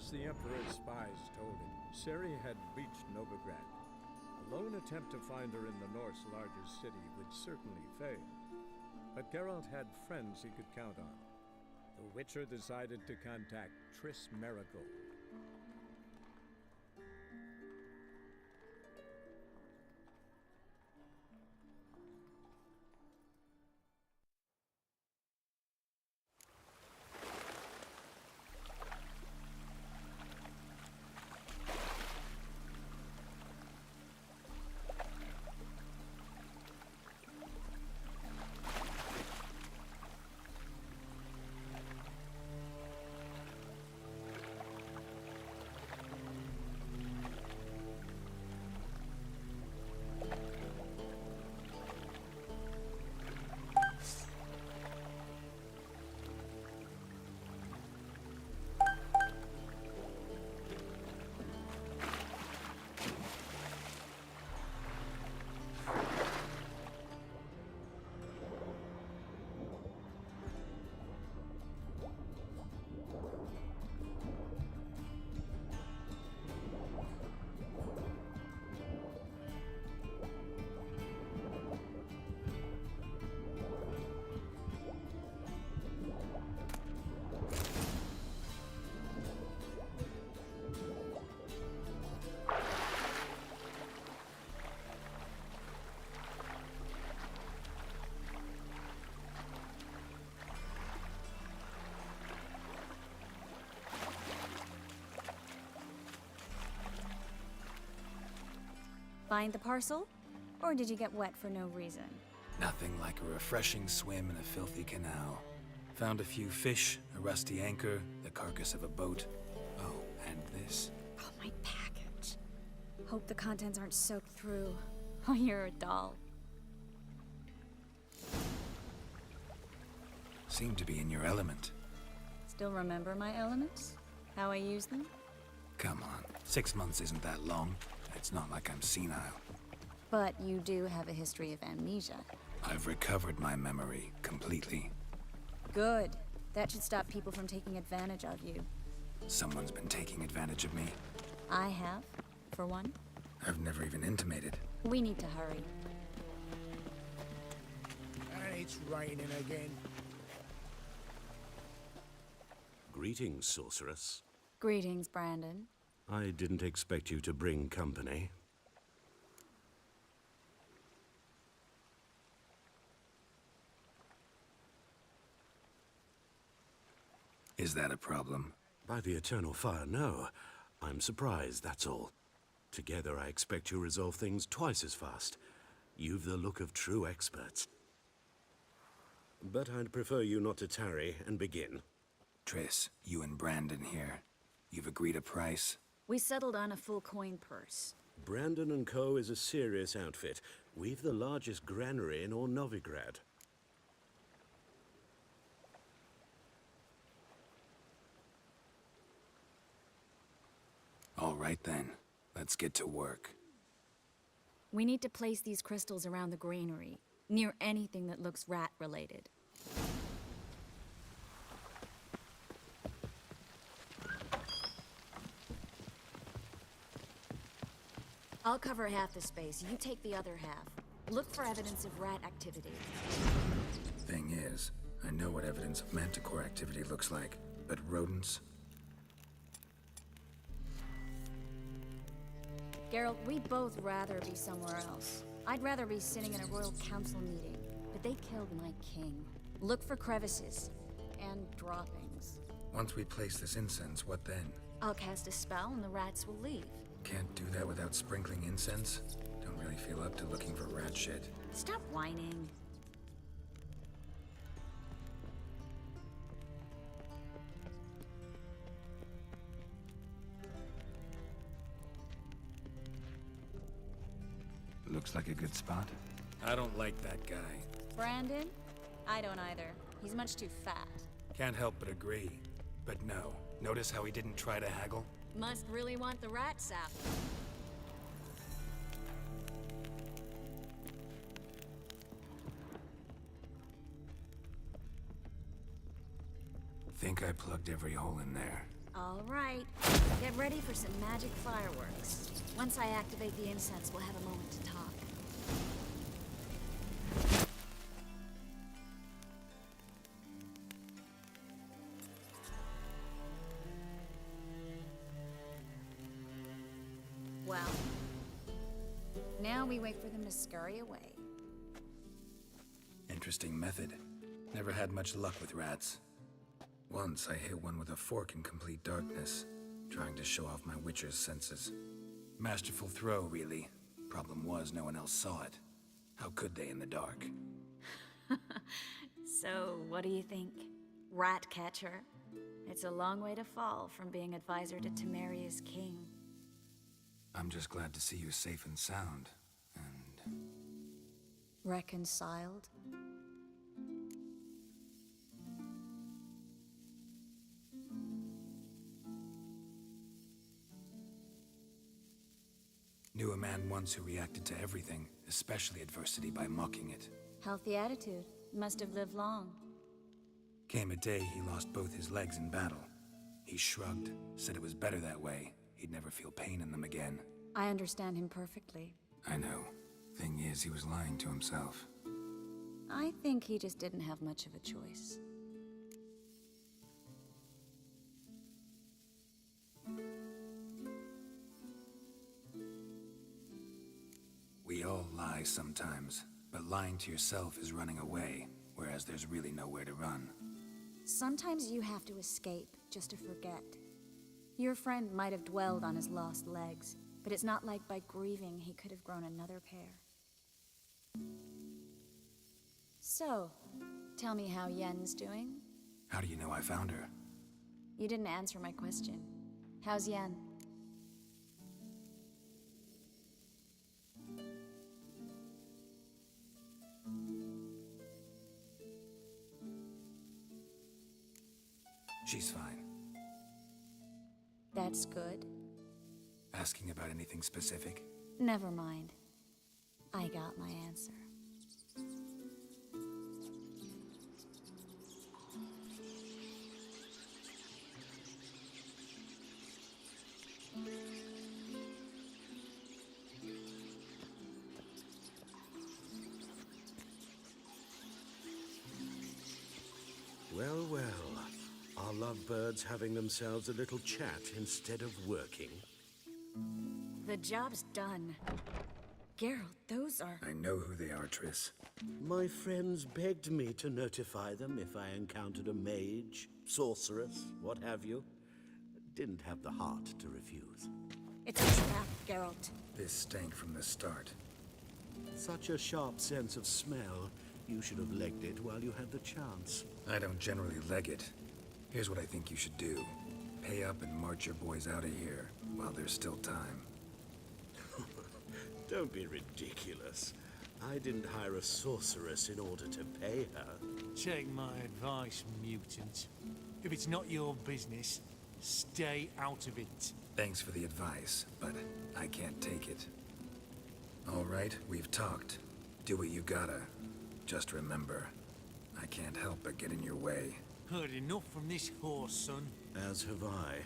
As the Emperor's spies told him, Ciri had reached Novigrad. A lone attempt to find her in the North's largest city would certainly fail. But Geralt had friends he could count on. The Witcher decided to contact Triss Merigold. Find the parcel? Or did you get wet for no reason? Nothing like a refreshing swim in a filthy canal. Found a few fish, a rusty anchor, the carcass of a boat. Oh, and this. Oh, my package. Hope the contents aren't soaked through. Oh, you're a doll. Seem to be in your element. Still remember my elements? How I use them? Come on, 6 months isn't that long. It's not like I'm senile. But you do have a history of amnesia. I've recovered my memory completely. Good. That should stop people from taking advantage of you. Someone's been taking advantage of me. I have, for one. I've never even intimated. We need to hurry. And it's raining again. Greetings, sorceress. Greetings, Brandon. I didn't expect you to bring company. Is that a problem? By the Eternal Fire, no. I'm surprised, that's all. Together, I expect you resolve things twice as fast. You've the look of true experts. But I'd prefer you not to tarry and begin. Triss, you and Brandon here. You've agreed a price? We settled on a full coin purse. Brandon & Co. is a serious outfit. We've the largest granary in all Novigrad. All right then, let's get to work. We need to place these crystals around the granary, near anything that looks rat-related. I'll cover half the space, you take the other half. Look for evidence of rat activity. Thing is, I know what evidence of manticore activity looks like, but rodents? Geralt, we'd both rather be somewhere else. I'd rather be sitting in a royal council meeting, but they killed my king. Look for crevices and droppings. Once we place this incense, what then? I'll cast a spell and the rats will leave. Can't do that without sprinkling incense? Don't really feel up to looking for rat shit. Stop whining. Looks like a good spot. I don't like that guy. Brandon? I don't either. He's much too fat. Can't help but agree. But no, notice how he didn't try to haggle? Must really want the rat sap. Think I plugged every hole in there. All right. Get ready for some magic fireworks. Once I activate the incense, we'll have a moment to talk. Well, now we wait for them to scurry away. Interesting method. Never had much luck with rats. Once I hit one with a fork in complete darkness, trying to show off my Witcher's senses. Masterful throw, really. Problem was, no one else saw it. How could they in the dark? So, what do you think? Rat catcher? It's a long way to fall from being advisor to Temeria's king. I'm just glad to see you safe and sound, and... Reconciled? Knew a man once who reacted to everything, especially adversity, by mocking it. Healthy attitude. Must have lived long. Came a day he lost both his legs in battle. He shrugged, said it was better that way. He'd never feel pain in them again. I understand him perfectly. I know. Thing is, he was lying to himself. I think he just didn't have much of a choice. We all lie sometimes, but lying to yourself is running away, whereas there's really nowhere to run. Sometimes you have to escape, just to forget. Your friend might have dwelled on his lost legs, but it's not like by grieving he could have grown another pair. So, tell me how Yen's doing? How do you know I found her? You didn't answer my question. How's Yen? She's fine. That's good. Asking about anything specific? Never mind. I got my answer. Well, well. Are lovebirds having themselves a little chat instead of working? The job's done. Geralt, those are... I know who they are, Triss. My friends begged me to notify them if I encountered a mage, sorceress, what have you. Didn't have the heart to refuse. It's a trap, Geralt. This stank from the start. Such a sharp sense of smell. You should have legged it while you had the chance. I don't generally leg it. Here's what I think you should do. Pay up and march your boys out of here, while there's still time. Don't be ridiculous. I didn't hire a sorceress in order to pay her. Take my advice, mutant. If it's not your business, stay out of it. Thanks for the advice, but I can't take it. All right, we've talked. Do what you gotta. Just remember, I can't help but get in your way. Heard enough from this horse, son. As have I.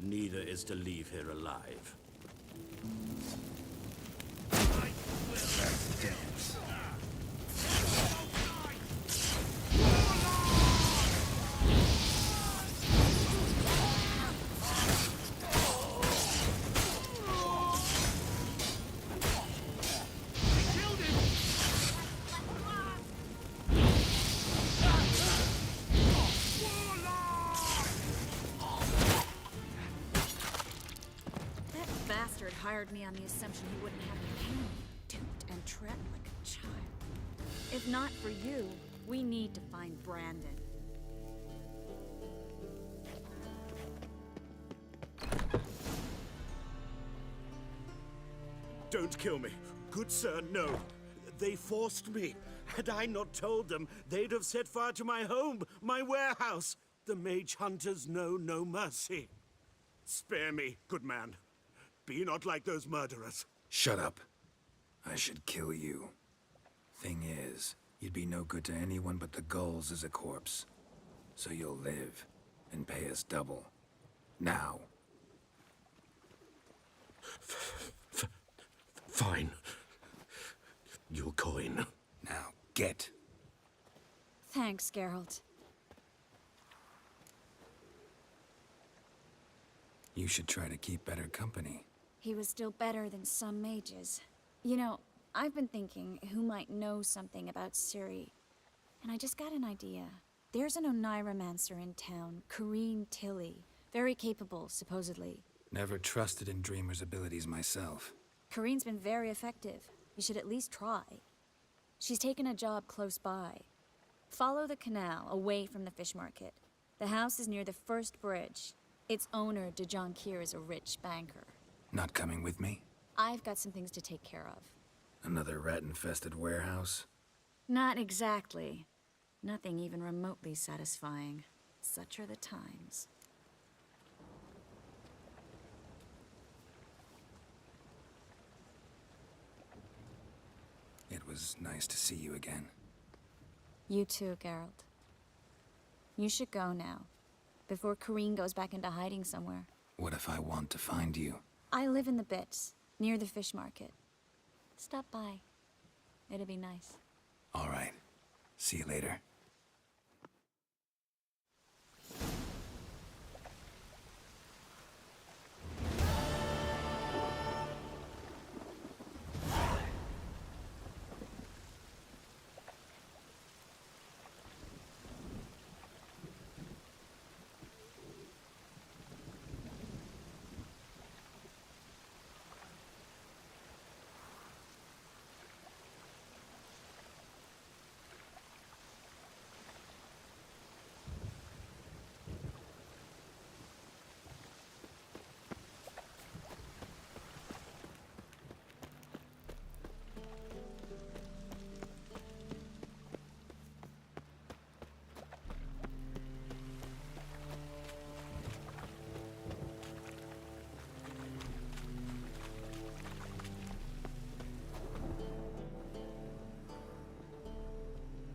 Neither is to leave here alive. Let's dance. Hired me on the assumption he wouldn't have me hang, toot, and tread like a child. If not for you, we need to find Brandon. Don't kill me. Good sir, no. They forced me. Had I not told them, they'd have set fire to my home, my warehouse. The mage hunters know no mercy. Spare me, good man. Be not like those murderers. Shut up. I should kill you. Thing is, you'd be no good to anyone but the gulls as a corpse. So you'll live, and pay us double. Now. Fine. Your coin. Now, get. Thanks, Geralt. You should try to keep better company. He was still better than some mages. You know, I've been thinking who might know something about Ciri. And I just got an idea. There's an Oneiromancer in town, Corrine Tilly. Very capable, supposedly. Never trusted in Dreamer's abilities myself. Corrine's been very effective. You should at least try. She's taken a job close by. Follow the canal, away from the fish market. The house is near the first bridge. Its owner, de Jonquière, is a rich banker. Not coming with me? I've got some things to take care of. Another rat-infested warehouse? Not exactly. Nothing even remotely satisfying. Such are the times. It was nice to see you again. You too, Geralt. You should go now, before Corrine goes back into hiding somewhere. What if I want to find you? I live in the Bits, near the fish market. Stop by. It'll be nice. All right. See you later.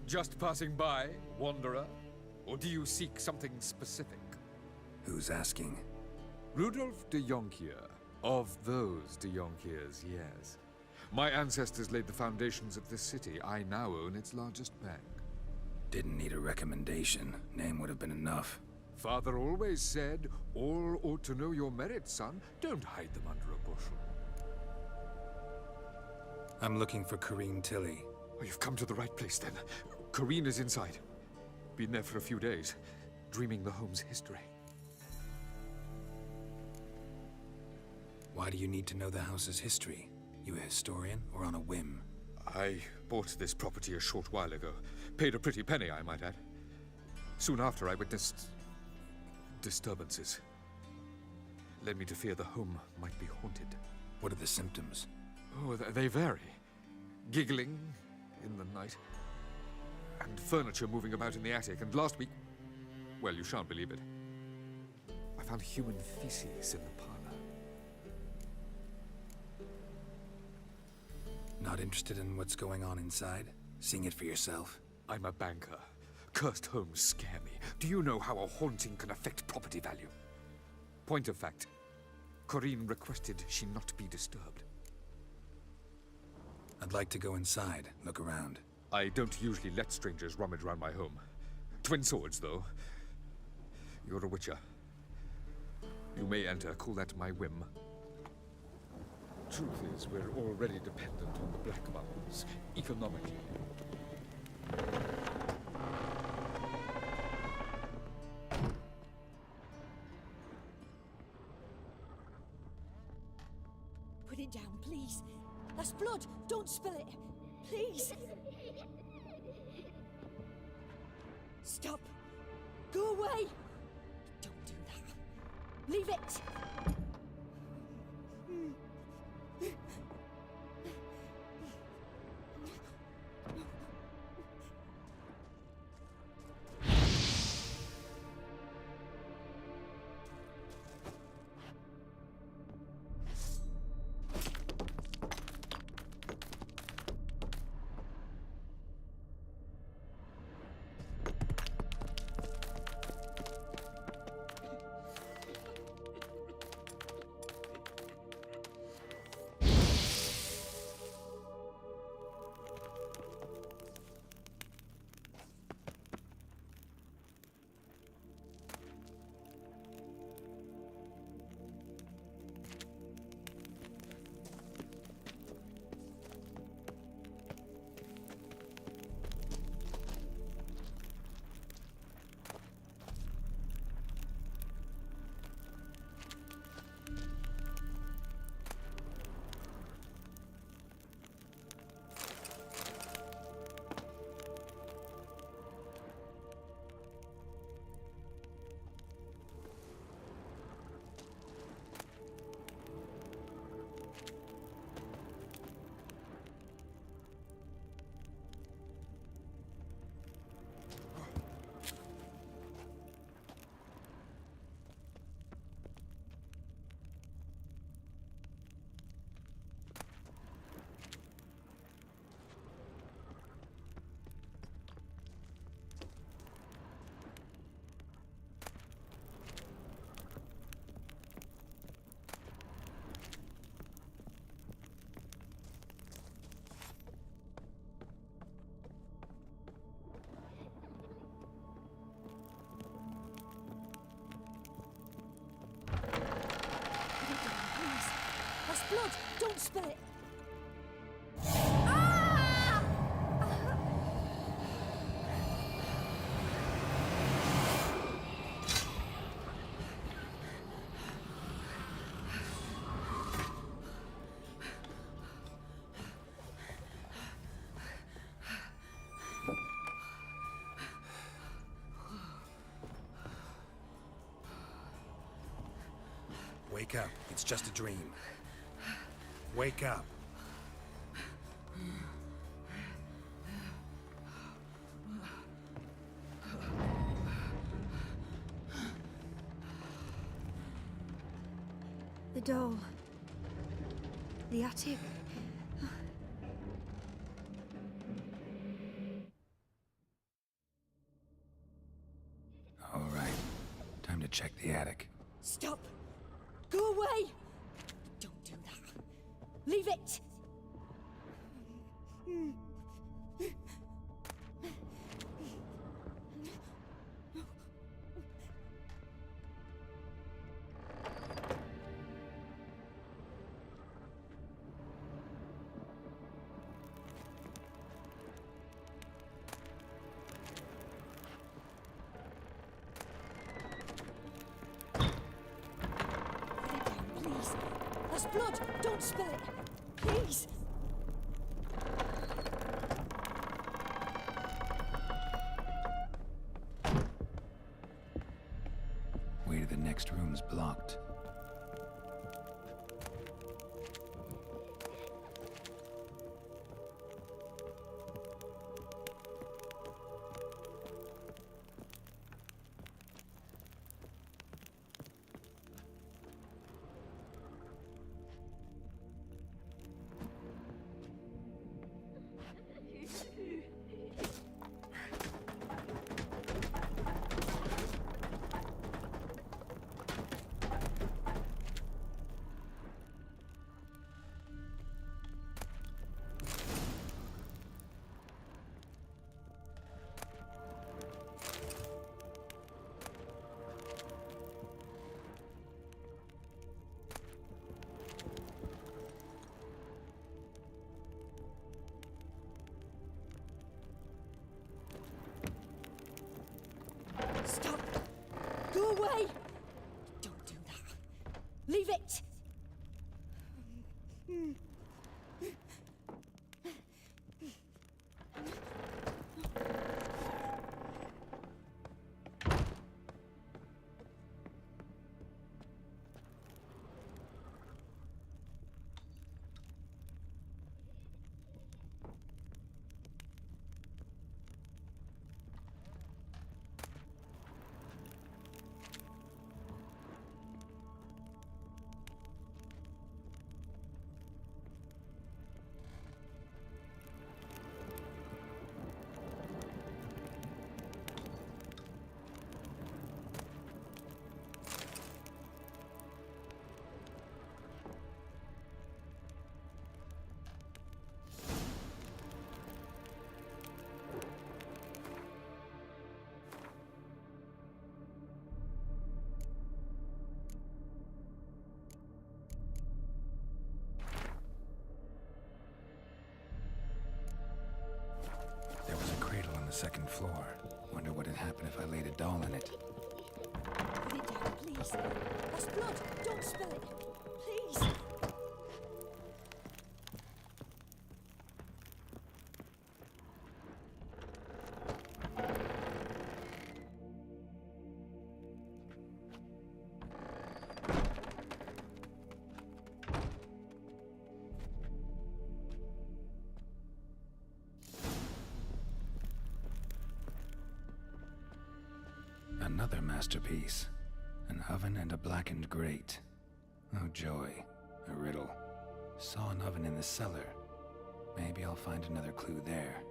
Just passing by, wanderer? Or do you seek something specific? Who's asking? Rudolf de Jonquière. Of those de Jonquières, yes. My ancestors laid the foundations of this city. I now own its largest bank. Didn't need a recommendation. Name would have been enough. Father always said, all ought to know your merits, son. Don't hide them under a bushel. I'm looking for Corrine Tilly. Oh, you've come to the right place, then. Corrine is inside. Been there for a few days, dreaming the home's history. Why do you need to know the house's history? You a historian, or on a whim? I bought this property a short while ago. Paid a pretty penny, I might add. Soon after, I witnessed disturbances. Led me to fear the home might be haunted. What are the symptoms? Oh, they vary. Giggling in the night, and furniture moving about in the attic, and last week, well, you shan't believe it, I found human feces in the parlor. Not interested in what's going on inside? Seeing it for yourself? I'm a banker. Cursed homes scare me. Do you know how a haunting can affect property value? Point of fact, Corrine requested she not be disturbed. I'd like to go inside, look around. I don't usually let strangers rummage around my home. Twin swords, though. You're a witcher. You may enter, call that my whim. Truth is, we're already dependent on the Black Mountains, economically. Put it down, please. That's blood. Don't spill it. Please. Stop. Go away. Don't do that. Leave it. blood! Don't spill it! Wake up. It's just a dream. Wake up. The doll. The attic. All right. Time to check the attic. Stop! Go away! Don't do that. Leave it! Please. That's blood! Don't spill it! Please! Way to the next room's blocked. Stop! Go away! Don't do that. Leave it! There was a cradle on the second floor. Wonder what had happened if I laid a doll in it. Put it down, please. That's blood! Don't spill it! Please! Another masterpiece. An oven and a blackened grate. Oh joy. A riddle. Saw an oven in the cellar. Maybe I'll find another clue there.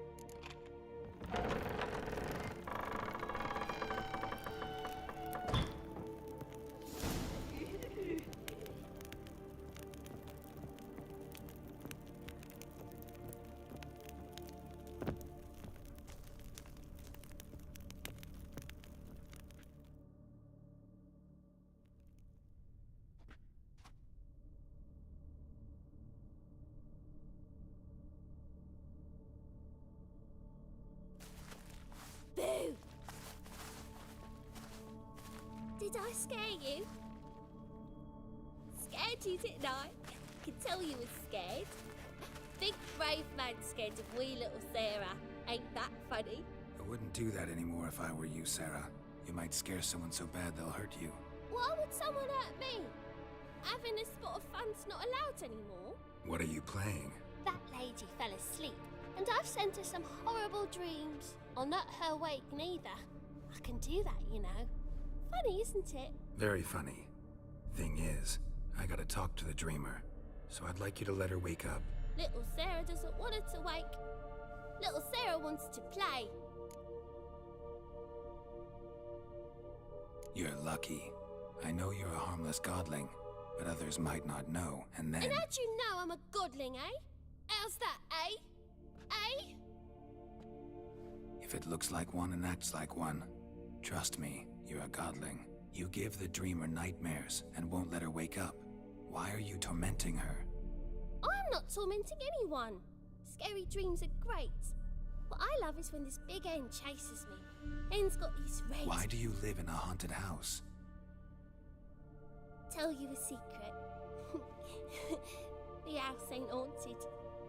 Did I scare you? Scared you, didn't I? Can tell you was scared. Big brave man scared of wee little Sarah. Ain't that funny? I wouldn't do that anymore if I were you, Sarah. You might scare someone so bad they'll hurt you. Why would someone hurt me? Having a spot of fun's not allowed anymore. What are you playing? That lady fell asleep, and I've sent her some horrible dreams. I'll not her wake neither. I can do that, you know. Funny, isn't it? Very funny. Thing is, I gotta talk to the dreamer, so I'd like you to let her wake up. Little Sarah doesn't want her to wake. Little Sarah wants to play. You're lucky. I know you're a harmless godling, but others might not know, and then... And how'd you know I'm a godling, eh? How's that, eh? Eh? If it looks like one and acts like one, trust me, you're a godling. You give the dreamer nightmares and won't let her wake up. Why are you tormenting her? I'm not tormenting anyone. Scary dreams are great. What I love is when this big hen chases me. Hen's got these red... Why do you live in a haunted house? Tell you a secret. The house ain't haunted.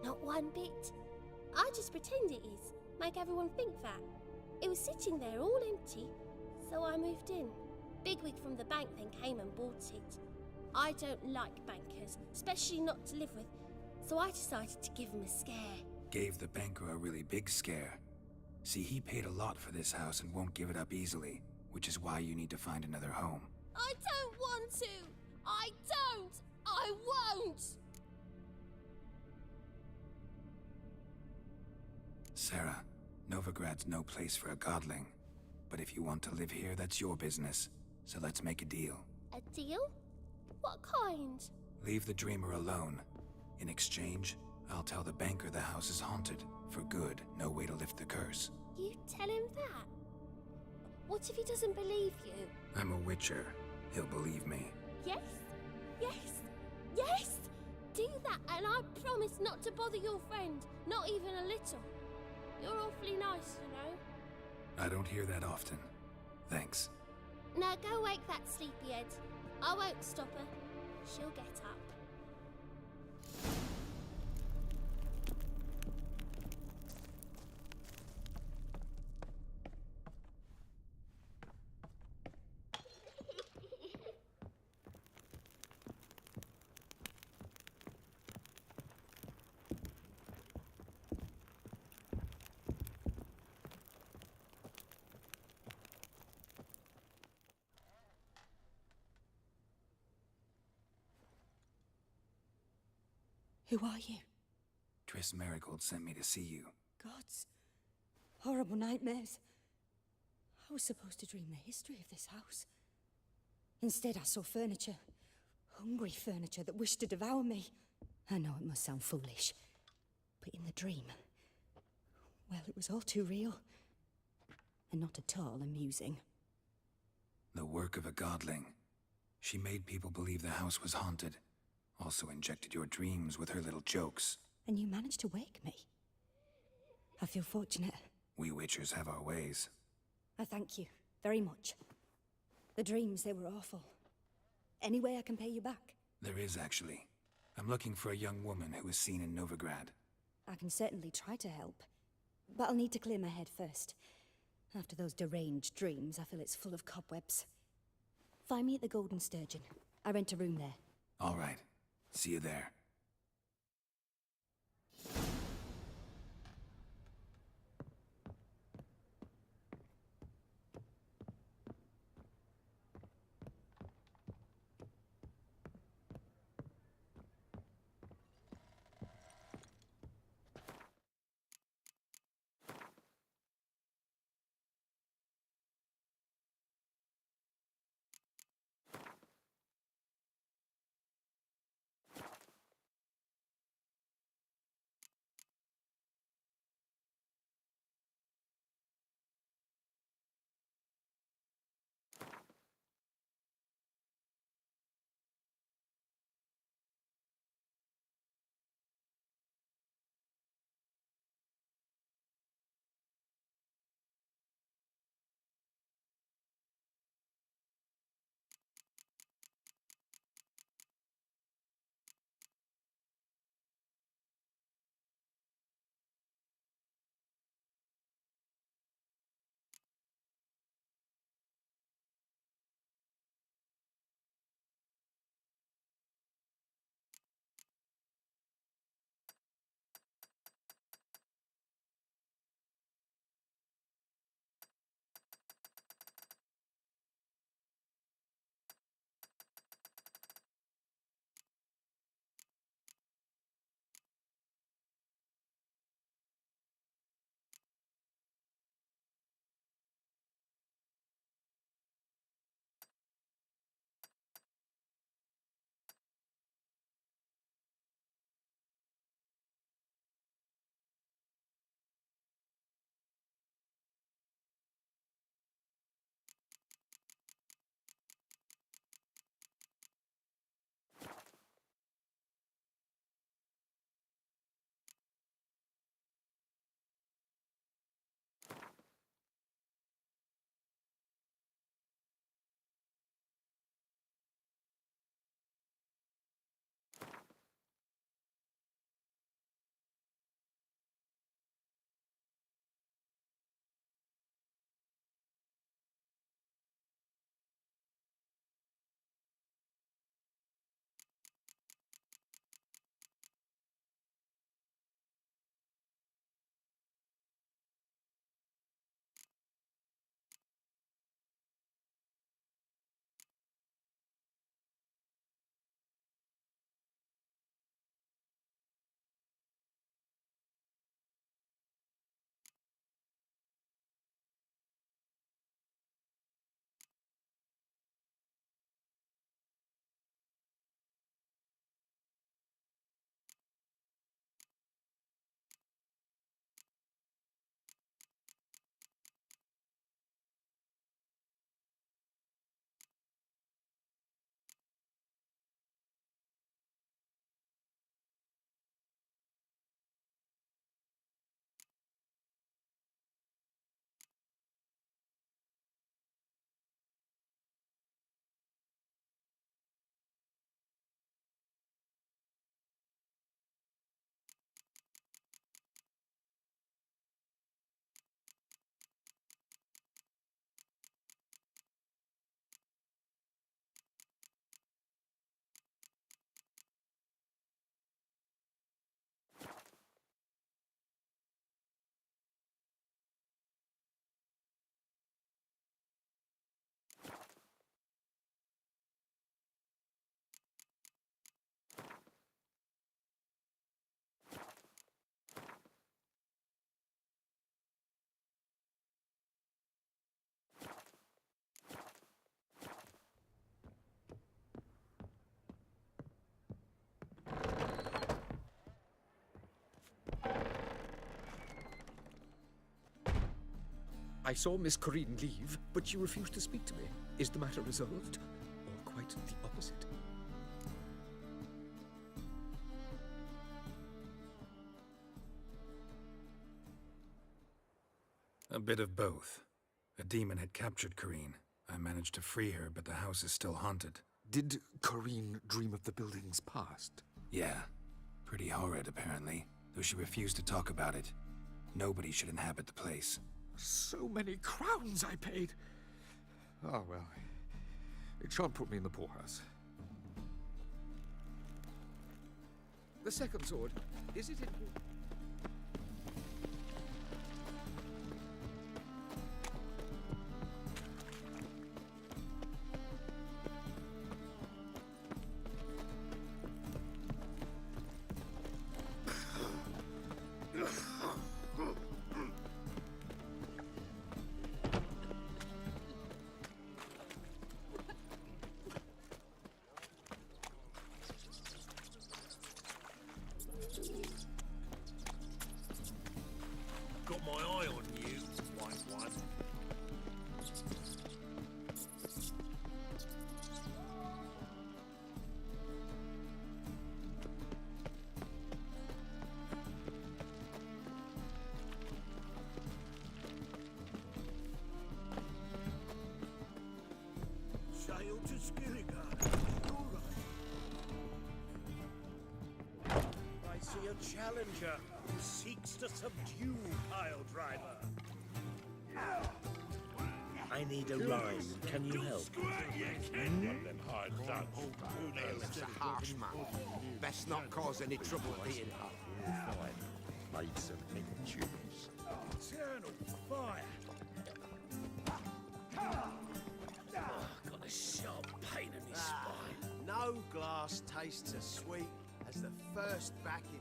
Not one bit. I just pretend it is. Make everyone think that. It was sitting there all empty, so I moved in. Bigwig from the bank then came and bought it. I don't like bankers, especially not to live with, so I decided to give him a scare. Gave the banker a really big scare. See, he paid a lot for this house and won't give it up easily, which is why you need to find another home. I don't want to! I don't! I won't! Sarah, Novigrad's no place for a godling. But if you want to live here, that's your business. So let's make a deal. A deal? What kind? Leave the dreamer alone. In exchange, I'll tell the banker the house is haunted. For good, no way to lift the curse. You tell him that? What if he doesn't believe you? I'm a witcher. He'll believe me. Yes? Yes? Yes! Do that, and I promise not to bother your friend. Not even a little. You're awfully nice, you know. I don't hear that often. Thanks. Now go wake that sleepyhead. I won't stop her. She'll get up. Who are you? Triss Merigold sent me to see you. Gods. Horrible nightmares. I was supposed to dream the history of this house. Instead, I saw furniture. Hungry furniture that wished to devour me. I know it must sound foolish, but in the dream, well, it was all too real. And not at all amusing. The work of a godling. She made people believe the house was haunted. Also injected your dreams with her little jokes. And you managed to wake me. I feel fortunate. We witchers have our ways. I thank you very much. The dreams, they were awful. Any way I can pay you back? There is, actually. I'm looking for a young woman who was seen in Novigrad. I can certainly try to help. But I'll need to clear my head first. After those deranged dreams, I feel it's full of cobwebs. Find me at the Golden Sturgeon. I rent a room there. All right. See you there. I saw Miss Corinne leave, but she refused to speak to me. Is the matter resolved? Or quite the opposite? A bit of both. A demon had captured Corinne. I managed to free her, but the house is still haunted. Did Corinne dream of the building's past? Yeah. Pretty horrid, apparently. Though she refused to talk about it. Nobody should inhabit the place. So many crowns I paid! Ah, well. It shan't put me in the poorhouse. The second sword, is it in... Got my eye on you, white one. Sail to Skilligan. All right. I see a challenger who seeks to subdue Pile Driver. I need a rhyme. Can you help? It's a harsh man. Best not cause any trouble being Made some big tunes. Eternal fire. Got a sharp pain in my spine. No glass tastes as sweet as the first backing.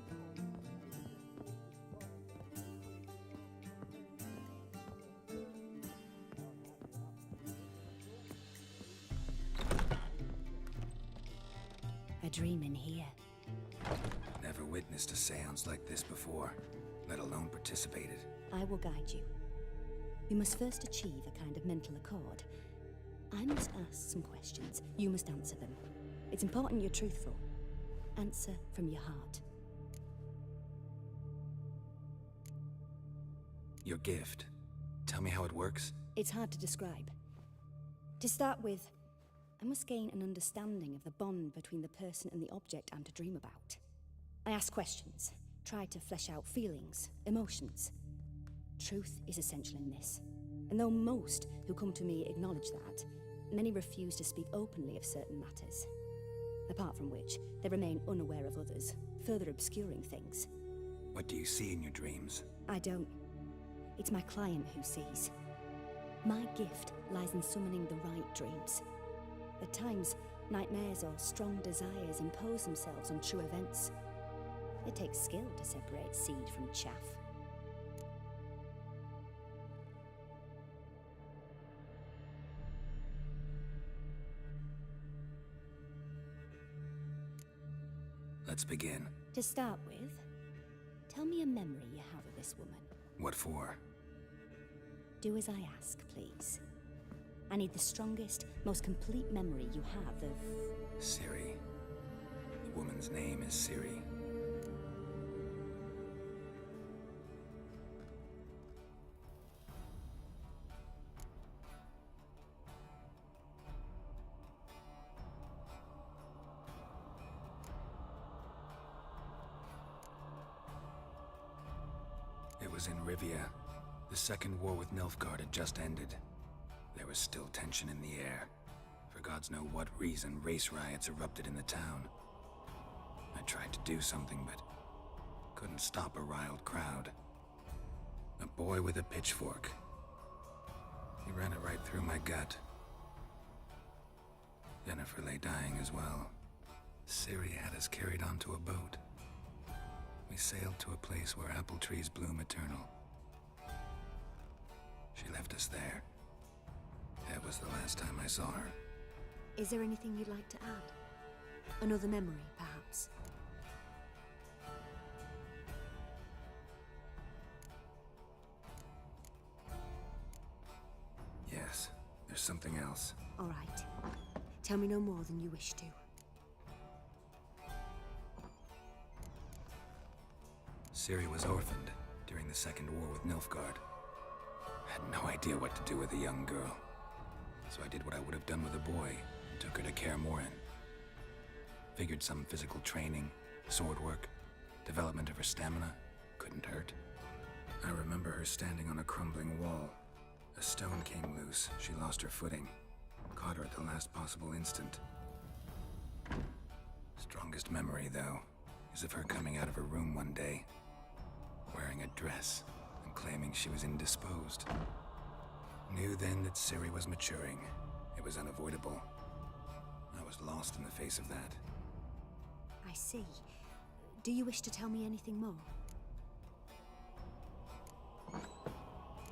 A dream in here. Never witnessed a seance like this before, let alone participated. I will guide you. You must first achieve a kind of mental accord. I must ask some questions. You must answer them. It's important you're truthful. Answer from your heart. Your gift. Tell me how it works. It's hard to describe. To start with, I must gain an understanding of the bond between the person and the object I'm to dream about. I ask questions, try to flesh out feelings, emotions. Truth is essential in this. And though most who come to me acknowledge that, many refuse to speak openly of certain matters. Apart from which, they remain unaware of others, further obscuring things. What do you see in your dreams? I don't. It's my client who sees. My gift lies in summoning the right dreams. At times, nightmares or strong desires impose themselves on true events. It takes skill to separate seed from chaff. Let's begin. To start with, tell me a memory you have of this woman. What for? Do as I ask, please. I need the strongest, most complete memory you have of... Ciri. The woman's name is Ciri. It was in Rivia. The second war with Nilfgaard had just ended. There was still tension in the air. For gods know what reason, race riots erupted in the town. I tried to do something, but couldn't stop a riled crowd. A boy with a pitchfork. He ran it right through my gut. Yennefer lay dying as well. Ciri had us carried onto a boat. We sailed to a place where apple trees bloom eternal. She left us there. That was the last time I saw her. Is there anything you'd like to add? Another memory, perhaps? something else. All right. Tell me no more than you wish to. Ciri was orphaned during the Second War with Nilfgaard. Had no idea what to do with a young girl. So I did what I would have done with a boy, and took her to Kaer Morhen. Figured some physical training, sword work, development of her stamina couldn't hurt. I remember her standing on a crumbling wall. A stone came loose, she lost her footing. Caught her at the last possible instant. Strongest memory, though, is of her coming out of her room one day, wearing a dress and claiming she was indisposed. Knew then that Ciri was maturing. It was unavoidable. I was lost in the face of that. I see. Do you wish to tell me anything more?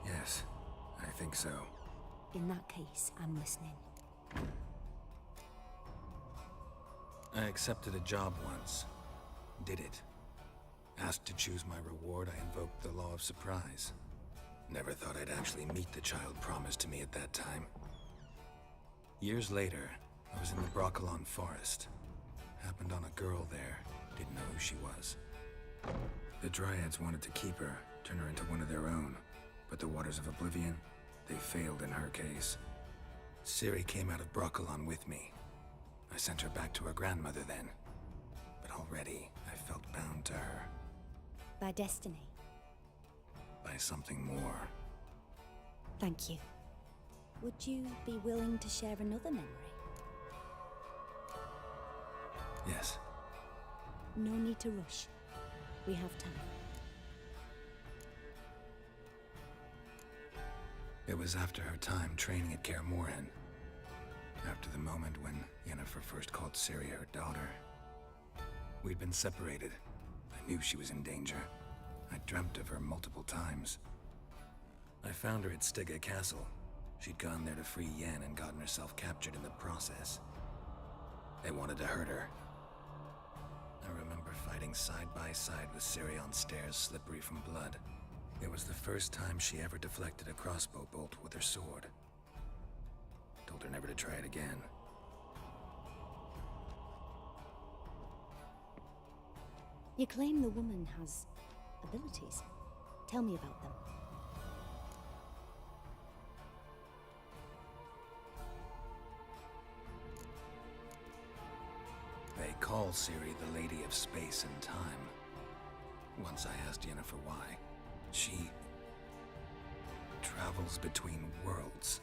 Yes, I think so. In that case, I'm listening. I accepted a job once. Did it. Asked to choose my reward, I invoked the law of surprise. Never thought I'd actually meet the child promised to me at that time. Years later, I was in the Brokilon Forest. Happened on a girl there. Didn't know who she was. The Dryads wanted to keep her, turn her into one of their own. But the Waters of Oblivion, they failed in her case. Ciri came out of Brokilon with me. I sent her back to her grandmother then. But already, I felt bound to her. By destiny. By something more. Thank you. Would you be willing to share another memory? Yes. No need to rush. We have time. It was after her time training at Kaer Morhen. After the moment when Yennefer first called Ciri her daughter. We'd been separated. I knew she was in danger. I dreamt of her multiple times. I found her at Stygga Castle. She'd gone there to free Yen and gotten herself captured in the process. They wanted to hurt her. I remember fighting side by side with Ciri on stairs slippery from blood. It was the first time she ever deflected a crossbow bolt with her sword. Told her never to try it again. You claim the woman has abilities. Tell me about them. They call Ciri the Lady of Space and Time. Once I asked Yennefer why. She travels between worlds.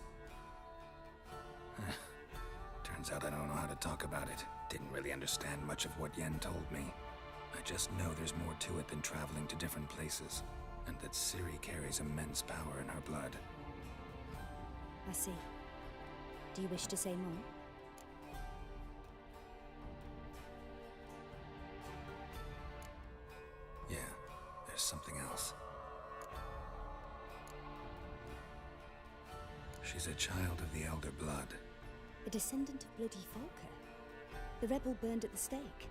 Turns out I don't know how to talk about it. Didn't really understand much of what Yen told me. I just know there's more to it than traveling to different places, and that Ciri carries immense power in her blood. I see. Do you wish to say more? Yeah, there's something else. She's a child of the Elder Blood. A descendant of bloody Falker. The rebel burned at the stake.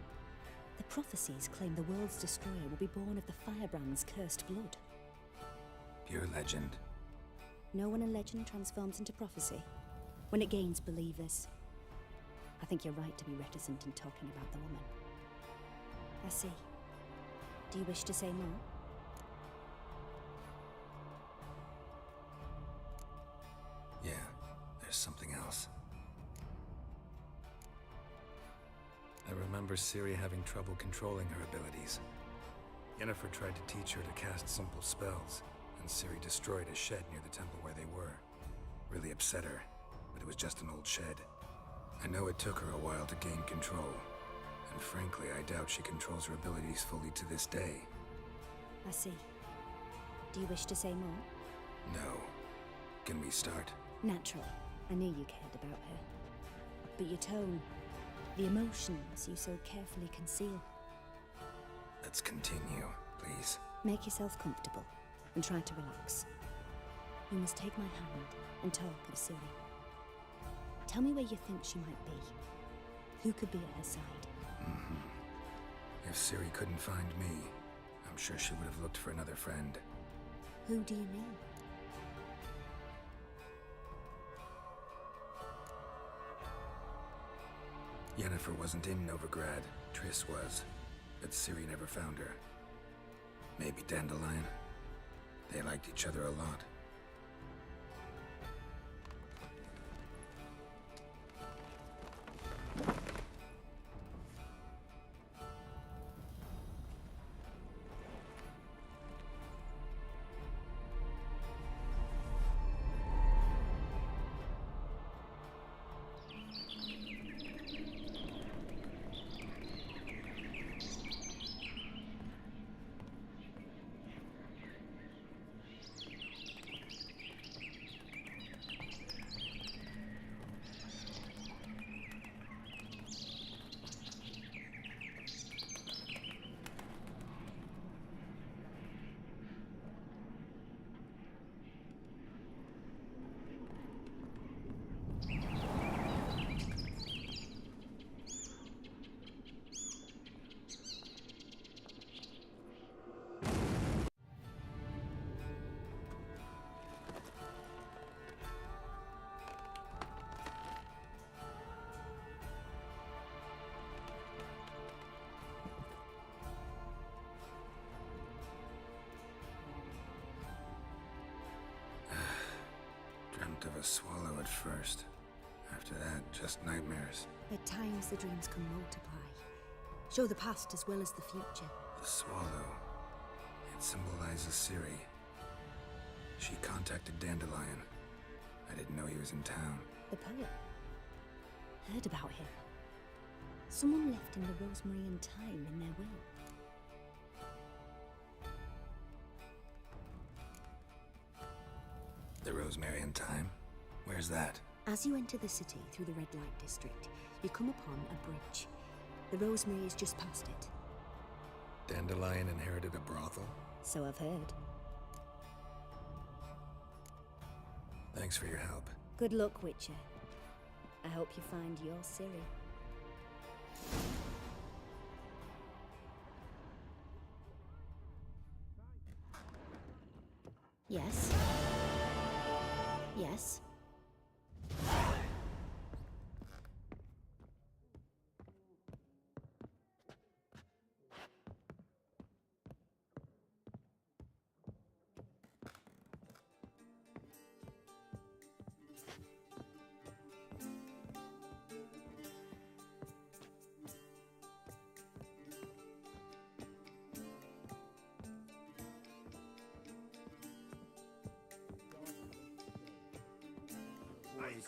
The prophecies claim the world's destroyer will be born of the Firebrand's cursed blood. Pure legend. No one in legend transforms into prophecy. When it gains believers. I think you're right to be reticent in talking about the woman. I see. Do you wish to say more? Yeah, there's something else. I remember Ciri having trouble controlling her abilities. Yennefer tried to teach her to cast simple spells, and Ciri destroyed a shed near the temple where they were. Really upset her, but it was just an old shed. I know it took her a while to gain control, and frankly, I doubt she controls her abilities fully to this day. I see. Do you wish to say more? No. Can we start? Naturally. I knew you cared about her. But your tone, the emotions you so carefully conceal. Let's continue, please. Make yourself comfortable and try to relax. You must take my hand and talk of Ciri. Tell me where you think she might be. Who could be at her side? If Ciri couldn't find me, I'm sure she would have looked for another friend. Who do you mean? Yennefer wasn't in Novigrad. Triss was. But Ciri never found her. Maybe Dandelion? They liked each other a lot. Dreamt of a swallow at first. After that, just nightmares. At times, the dreams can multiply. Show the past as well as the future. The swallow. It symbolizes Ciri. She contacted Dandelion. I didn't know he was in town. The poet. Heard about him. Someone left him the rosemary and thyme in their will. The Rosemary and Thyme? Where's that? As you enter the city through the red light district, you come upon a bridge. The rosemary is just past it. Dandelion inherited a brothel? So I've heard. Thanks for your help. Good luck, Witcher. I hope you find your Ciri. Yes? Yes?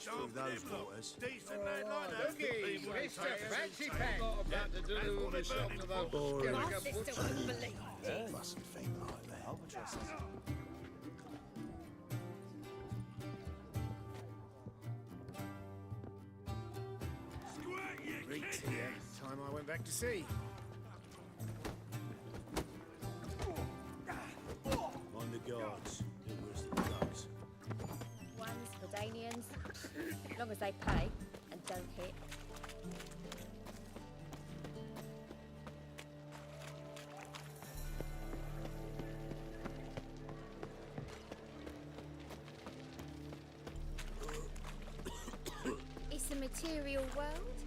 Through those waters. Decent lad like that. Okay, Mr. Fancy Pack. Got to do with something about Mustn't think like that. Reeked here. Time I went back to sea. Mind the guards. It was the thugs. Ones, Verdanians, as long as they pay and don't hit. It's a material world,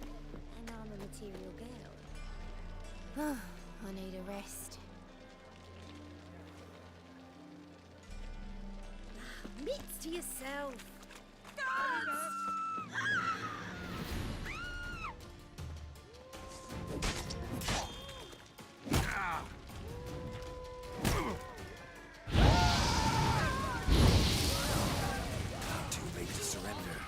and I'm a material girl. I need a rest. Mitts to yourself. Too late to surrender.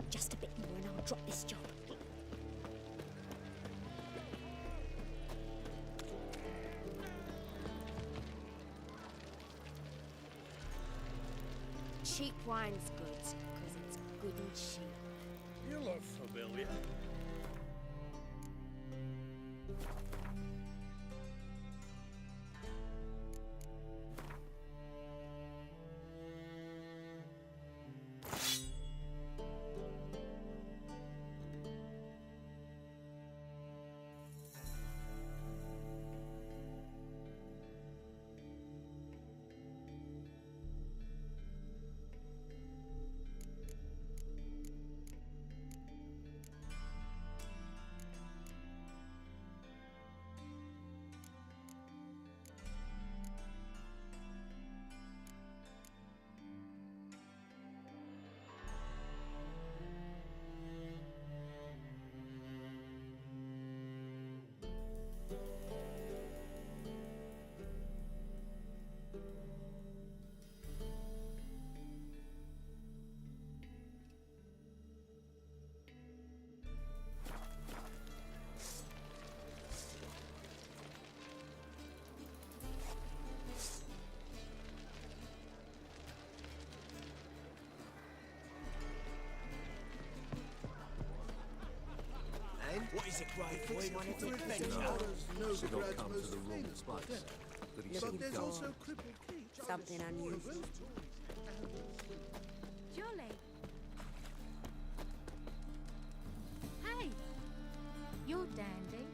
Just a bit more and I'll drop this job. Cheap wine's good, because it's good and cheap. You look familiar. He's a great boy, one of the adventure. But there's also Cripple Keith. Something unusual. Jolly. Hey, you're dandy.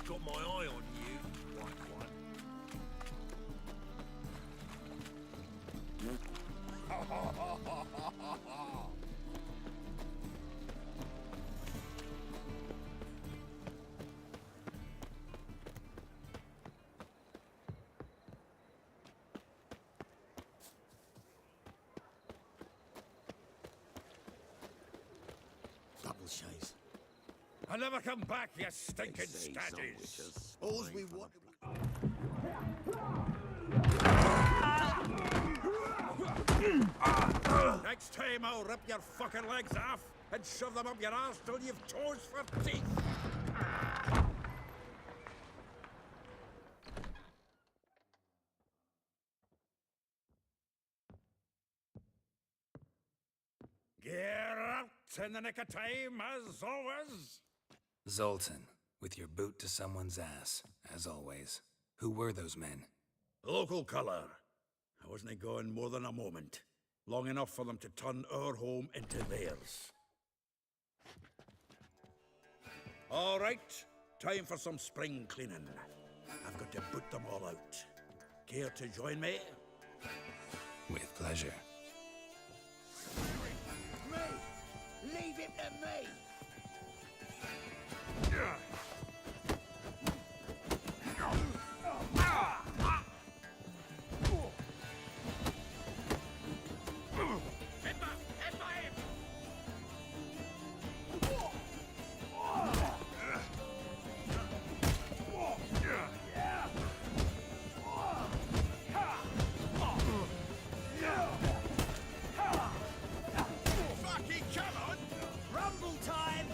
Got my eye on you, white one. Double chase. I'll never come back, you stinking staggies. All's we want. Next time I'll rip your fucking legs off and shove them up your arse till you've toes for teeth. Get out in the nick of time, as always. Zoltan, with your boot to someone's ass, as always. Who were those men? Local colour. I wasn't gone more than a moment. Long enough for them to turn our home into theirs. All right, time for some spring cleaning. I've got to boot them all out. Care to join me? With pleasure. Me! Leave him to me! Fucking come on! Rumble time!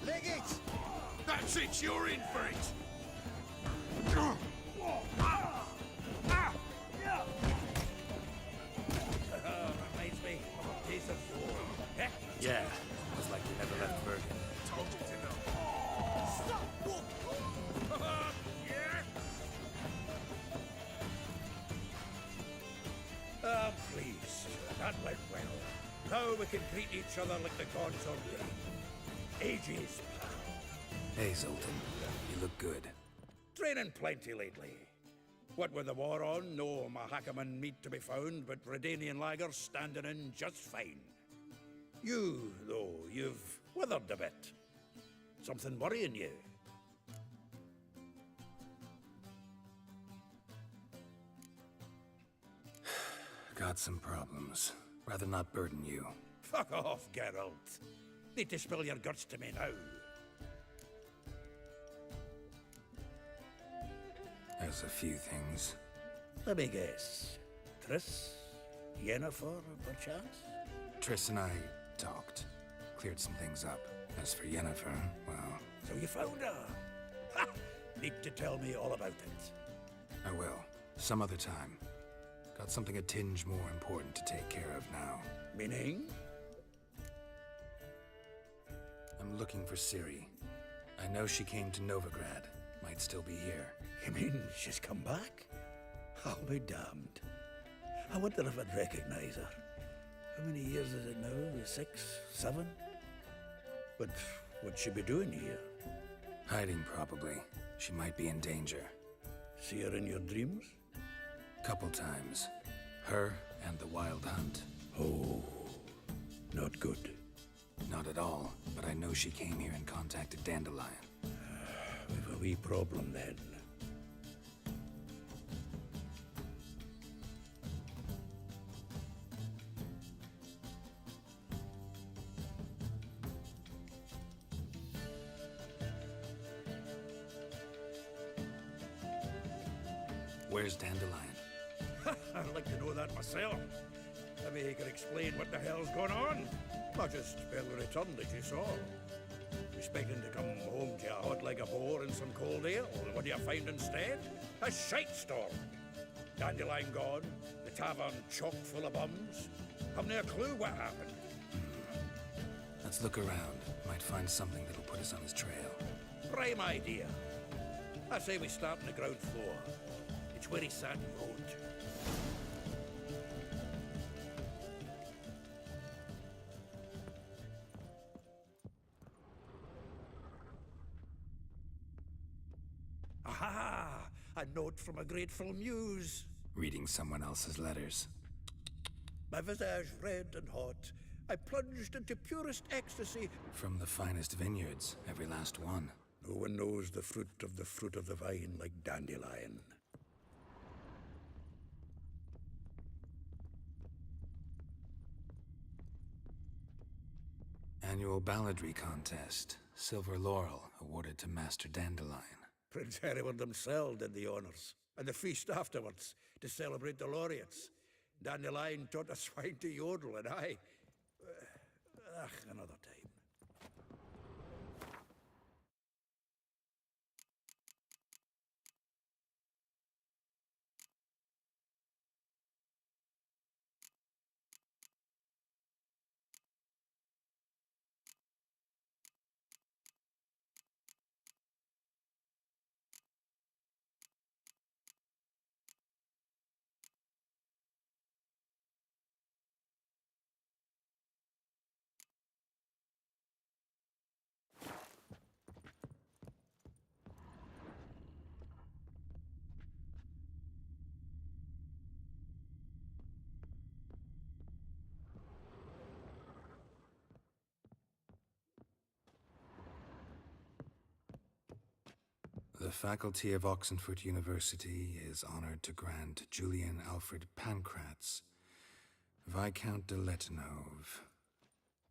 Leg it! That's it, you're in for it! Reminds me of a piece of war. Yeah, it was like you never left Bergen. Told you to know. Stop! Yeah? Ah, please. That went well. Now we can greet each other like the gods ordained. Ages, pal. Hey, Zoltan. You look good. Training plenty lately. What with the war on, no Mahakaman meat to be found, but Redanian lagers standing in just fine. You, though, you've withered a bit. Something worrying you? Got some problems. Rather not burden you. Fuck off, Geralt. Need to spill your guts to me now. There's a few things. Let me guess. Triss? Yennefer, perchance? Triss and I talked. Cleared some things up. As for Yennefer, well... So you found her? Ha! Need to tell me all about it. I will. Some other time. Got something a tinge more important to take care of now. Meaning? I'm looking for Ciri. I know she came to Novigrad. Might still be here. You mean she's come back? I'll be damned. I wonder if I'd recognize her. How many years is it now? 6, 7? But what'd she be doing here? Hiding, probably. She might be in danger. See her in your dreams? Couple times. Her and the Wild Hunt. Oh, not good. Not at all, but I know she came here and contacted Dandelion. We've a wee problem then. Where's Dandelion? I'd like to know that myself. Maybe he can explain what the hell's going on. Not just spell the return that you saw. Expecting to come home to a hot like a boar and some cold ale. What do you find instead? A shite storm. Dandelion gone, the tavern chock full of bums. Haven't a clue what happened. Let's look around. Might find something that'll put us on his trail. Prime idea. I say we start on the ground floor. It's where he sat and wrote. Aha! A note from a grateful muse. Reading someone else's letters. My visage red and hot, I plunged into purest ecstasy. From the finest vineyards, every last one. No one knows the fruit of the vine like Dandelion. Annual balladry contest. Silver laurel awarded to Master Dandelion. Prince Hereward himself did the honors, and the feast afterwards to celebrate the laureates. Dandelion taught a swine to yodel, and I... another time. The faculty of Oxenford University is honored to grant Julian Alfred Pancratz, Viscount de Letenove,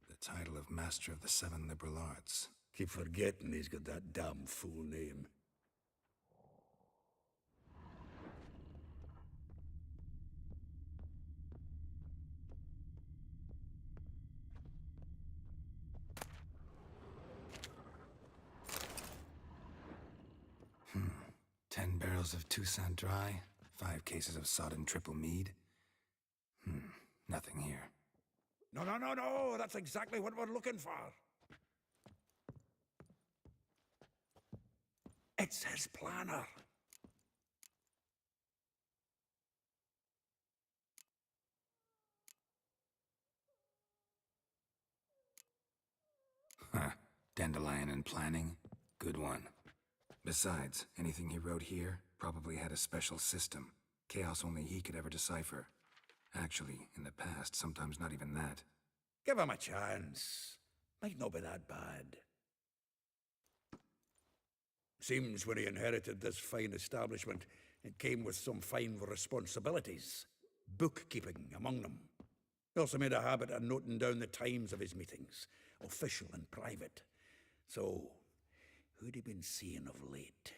the title of Master of the Seven Liberal Arts. Keep forgetting he's got that damn fool name. Hmm. 10 barrels of Toussaint Dry, 5 cases of sodden triple mead. Nothing here. No, no, no, no! That's exactly what we're looking for! It's his planner! Huh. Dandelion and planning? Good one. Besides, anything he wrote here probably had a special system. Chaos only he could ever decipher. Actually, in the past, sometimes not even that. Give him a chance. Might not be that bad. Seems when he inherited this fine establishment, it came with some fine responsibilities. Bookkeeping among them. He also made a habit of noting down the times of his meetings, official and private. So, who'd he been seeing of late?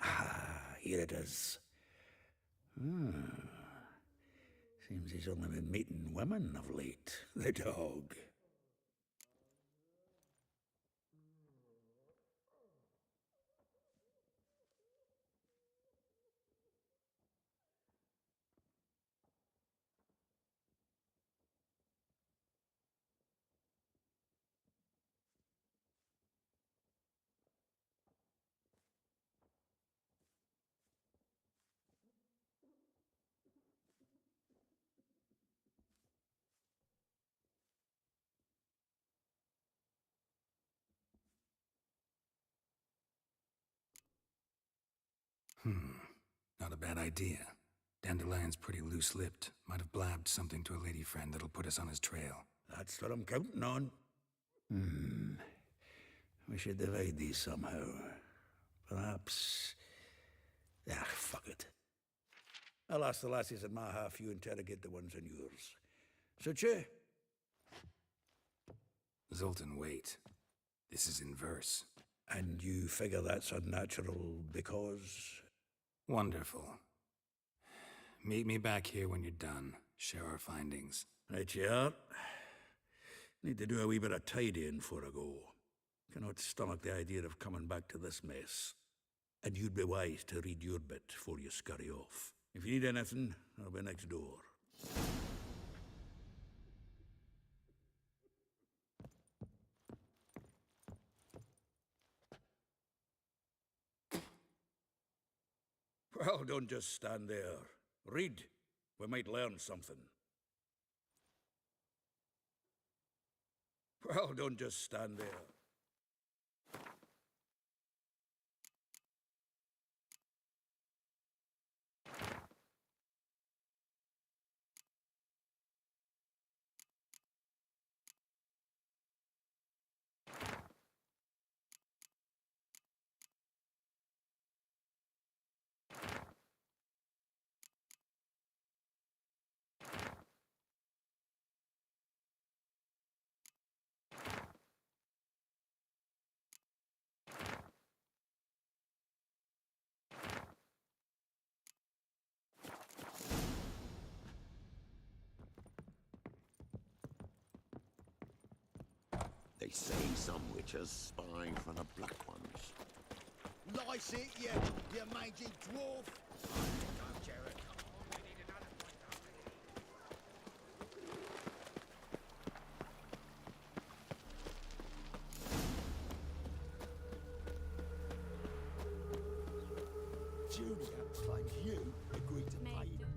Ah, here it is. Seems he's only been meeting women of late. The dog. Not a bad idea. Dandelion's pretty loose-lipped. Might have blabbed something to a lady friend that'll put us on his trail. That's what I'm counting on. We should divide these somehow. Perhaps... fuck it. I'll ask the lassies in my half, you interrogate the ones in yours. Suit you? Zoltan, wait. This is in verse. And you figure that's unnatural because... Wonderful. Meet me back here when you're done. Share our findings. Right you are. Need to do a wee bit of tidying before I go. Cannot stomach the idea of coming back to this mess. And you'd be wise to read your bit before you scurry off. If you need anything, I'll be next door. Well, don't just stand there. Read. We might learn something. Well, don't just stand there. They say some witches spying from the black ones. Lice it, you mangy dwarf! Come, Jared. We need another one, Julia claims you agreed to pay him.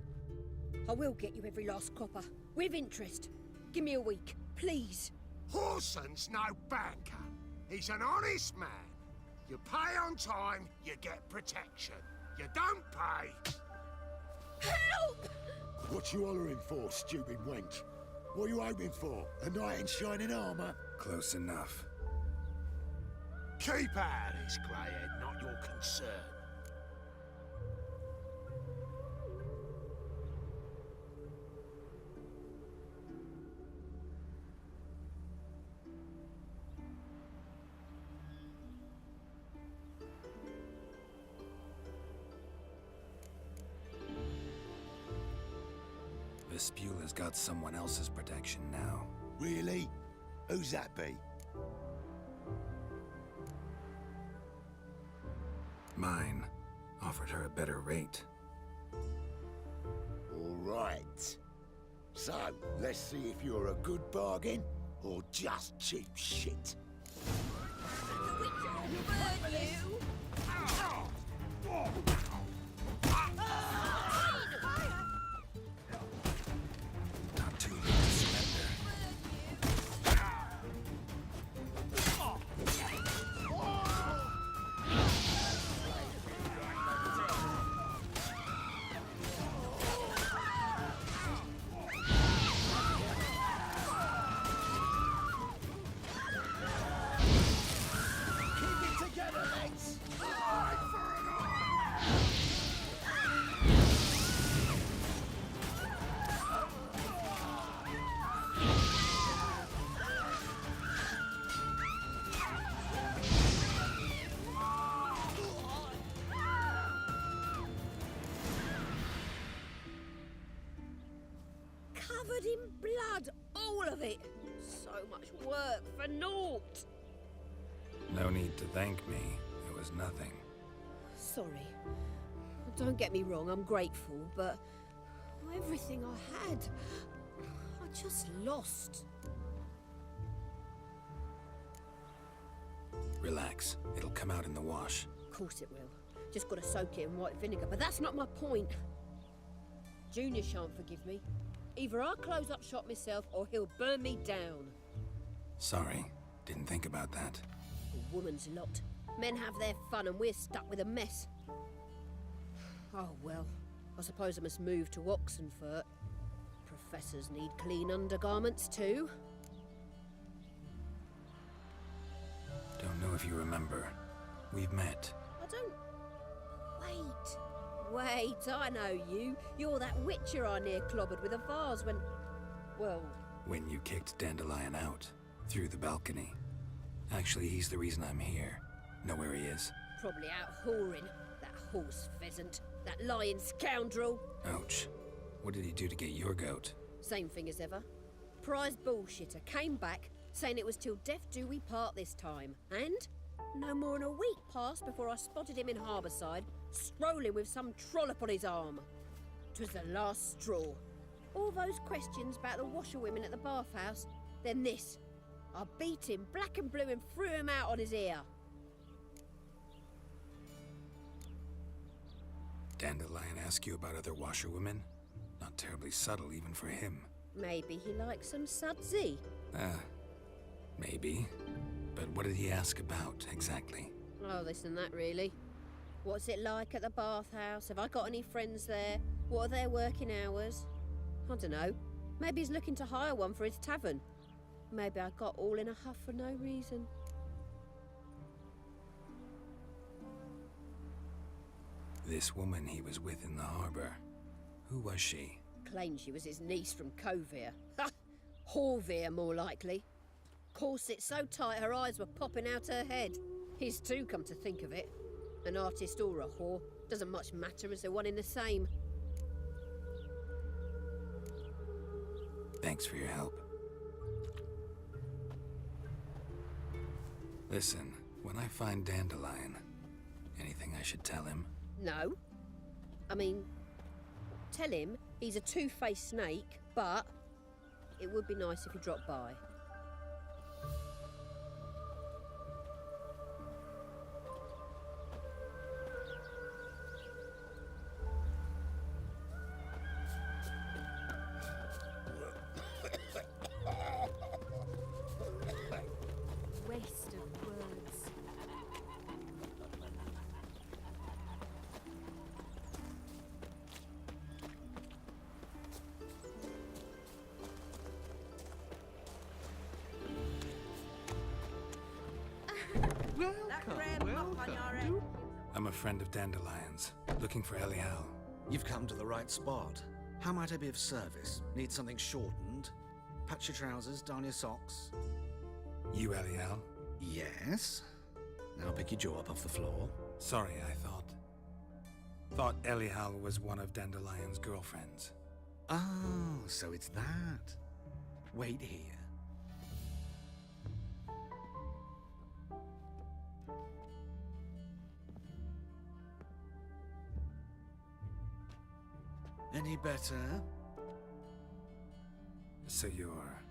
I will get you every last copper, with interest. Give me a week, please. Horson's no banker. He's an honest man. You pay on time, you get protection. You don't pay... Help! What you hollering for, stupid wench? What are you hoping for? A knight in shining armour? Close enough. Keep out of this, Greyhead, not your concern. Vespula's got someone else's protection now. Really? Who's that be? Mine. Offered her a better rate. All right. So, let's see if you're a good bargain or just cheap shit. Not too late to surrender. Covered in blood, all of it. So much work for naught. No need to thank me. It was nothing. Sorry. Don't get me wrong, I'm grateful, but everything I had, I just lost. Relax. It'll come out in the wash. Of course it will. Just gotta soak it in white vinegar, but that's not my point. Junior shan't forgive me. Either I'll close up shop myself or he'll burn me down. Sorry. Didn't think about that. A woman's lot. Men have their fun and we're stuck with a mess. Oh well, I suppose I must move to Oxenfurt. Professors need clean undergarments too. Don't know if you remember. We've met. I don't... Wait, I know you. You're that witcher I near clobbered with a vase when... Well... When you kicked Dandelion out. Through the balcony. Actually, he's the reason I'm here. Know where he is? Probably out whoring. That horse pheasant. That lying scoundrel. Ouch. What did he do to get your goat? Same thing as ever. Prize bullshitter came back, saying it was till death do we part this time. And no more than a week passed before I spotted him in Harbourside, strolling with some trollop on his arm. 'Twas the last straw. All those questions about the washerwomen at the bathhouse, then this. I beat him black and blue and threw him out on his ear. Dandelion ask you about other washerwomen? Not terribly subtle even for him. Maybe he likes some sudsy. Maybe. But what did he ask about, exactly? Oh, this and that, really. What's it like at the bathhouse? Have I got any friends there? What are their working hours? I don't know. Maybe he's looking to hire one for his tavern. Maybe I got all in a huff for no reason. This woman he was with in the harbour. Who was she? Claimed she was his niece from Kovir. Ha! Horvir, more likely. Corset so tight her eyes were popping out her head. His too, come to think of it. An artist or a whore. Doesn't much matter as they're one in the same. Thanks for your help. Listen, when I find Dandelion, anything I should tell him? No. I mean, tell him he's a two-faced snake, but it would be nice if he dropped by. Waste of words. I'm a friend of Dandelion's, looking for Elial. You've come to the right spot. How might I be of service? Need something shortened? Patch your trousers, darn your socks. You Elial? Yes. Now pick your jaw up off the floor. Sorry, I thought Elial was one of Dandelion's girlfriends. Oh, so it's that. Wait here. Any better? So you're...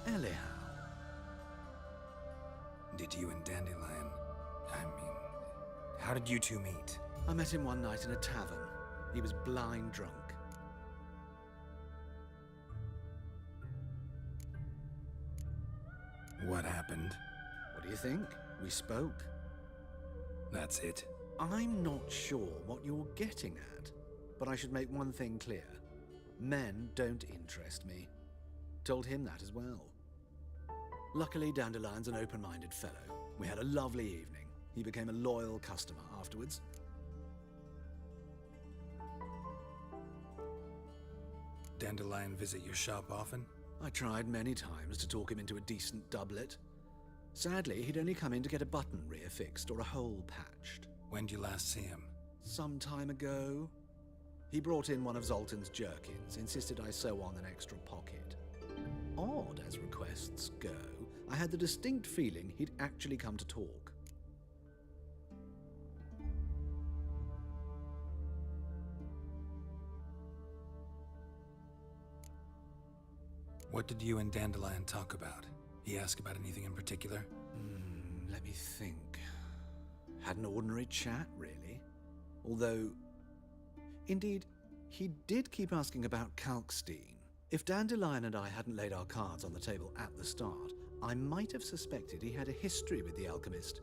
Elial. Did you and Dandelion... how did you two meet? I met him one night in a tavern. He was blind drunk. What happened? What do you think? We spoke. That's it? I'm not sure what you're getting at, but I should make one thing clear. Men don't interest me. Told him that as well. Luckily, Dandelion's an open-minded fellow. We had a lovely evening. He became a loyal customer afterwards. Dandelion visit your shop often? I tried many times to talk him into a decent doublet. Sadly, he'd only come in to get a button rear fixed or a hole patched. When'd you last see him? Some time ago. He brought in one of Zoltan's jerkins, insisted I sew on an extra pocket. Odd as requests go, I had the distinct feeling he'd actually come to talk. What did you and Dandelion talk about? He asked about anything in particular? Let me think. Had an ordinary chat, really. Although, indeed, he did keep asking about Kalkstein. If Dandelion and I hadn't laid our cards on the table at the start, I might have suspected he had a history with the alchemist.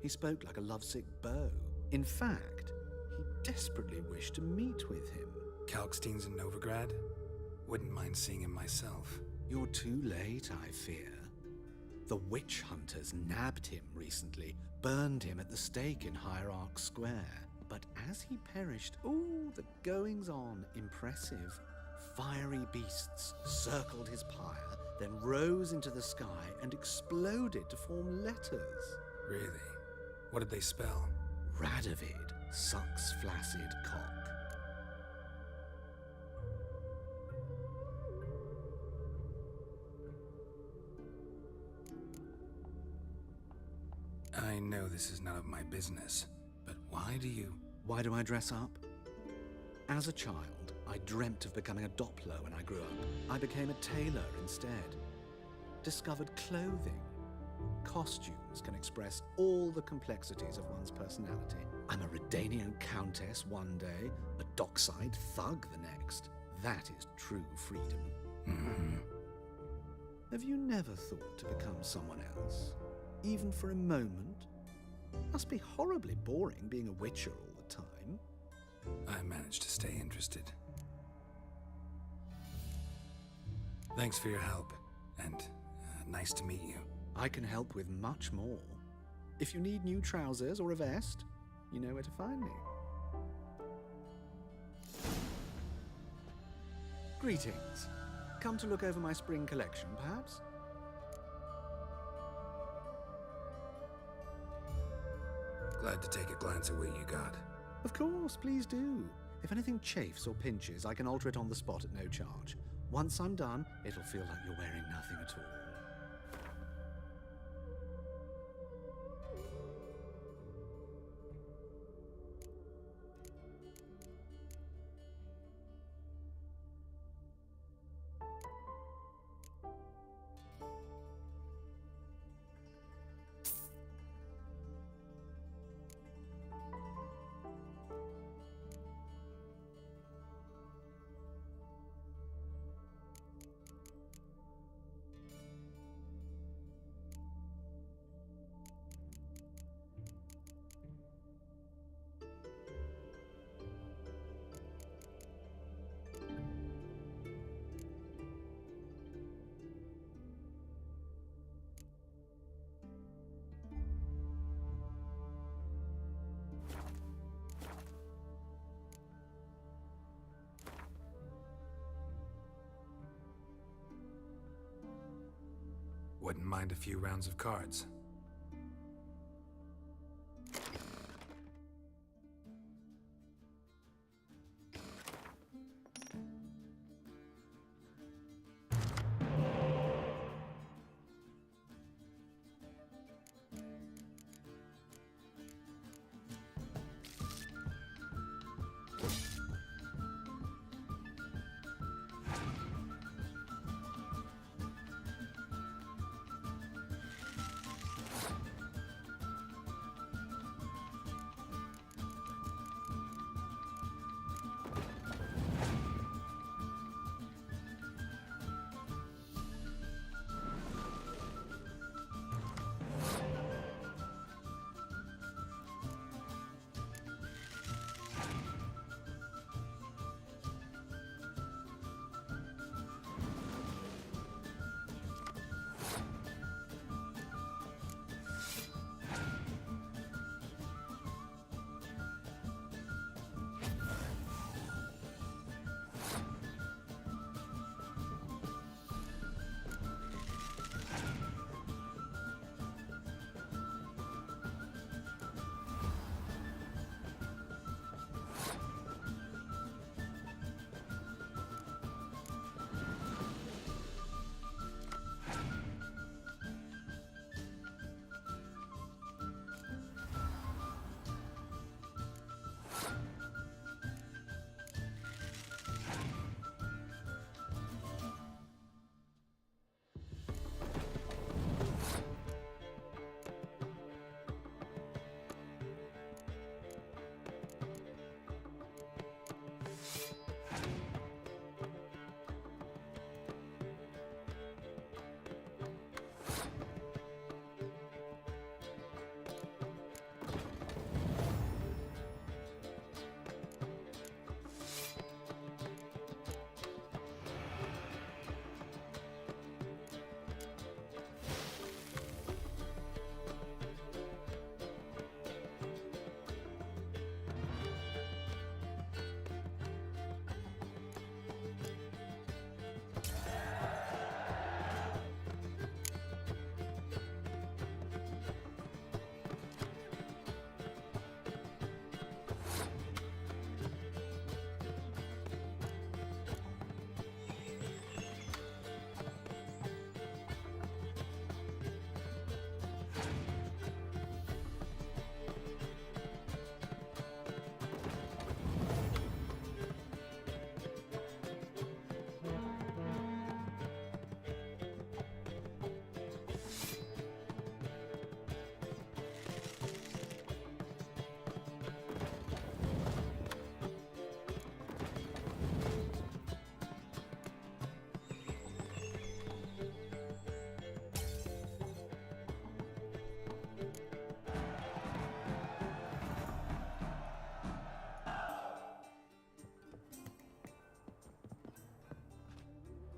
He spoke like a lovesick beau. In fact, he desperately wished to meet with him. Kalkstein's in Novigrad? Wouldn't mind seeing him myself. You're too late, I fear. The witch hunters nabbed him recently, burned him at the stake in Hierarch Square. But as he perished, the goings-on impressive. Fiery beasts circled his pyre, then rose into the sky and exploded to form letters. Really? What did they spell? Radovid sucks flaccid cock. I know this is none of my business, but why do you... Why do I dress up? As a child, I dreamt of becoming a Doppler when I grew up. I became a tailor instead. Discovered clothing. Costumes can express all the complexities of one's personality. I'm a Redanian countess one day, a dockside thug the next. That is true freedom. Mm-hmm. Have you never thought to become someone else? Even for a moment? Must be horribly boring being a witcher all the time. I managed to stay interested. Thanks for your help, and nice to meet you. I can help with much more. If you need new trousers or a vest, you know where to find me. Greetings. Come to look over my spring collection, perhaps? Glad to take a glance at what you got. Of course, please do. If anything chafes or pinches, I can alter it on the spot at no charge. Once I'm done, it'll feel like you're wearing nothing at all. Wouldn't mind a few rounds of cards.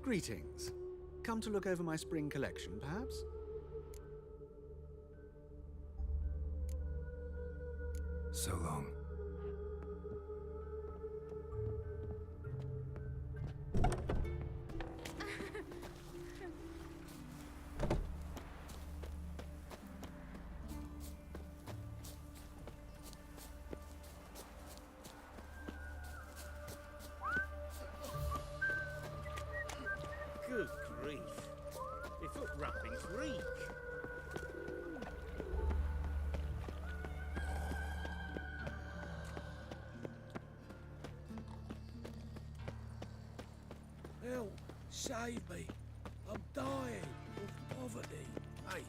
Greetings. Come to look over my spring collection, perhaps? So long. Good grief. Your foot wrappings reek. Help! Save me! I'm dying of poverty. Hey,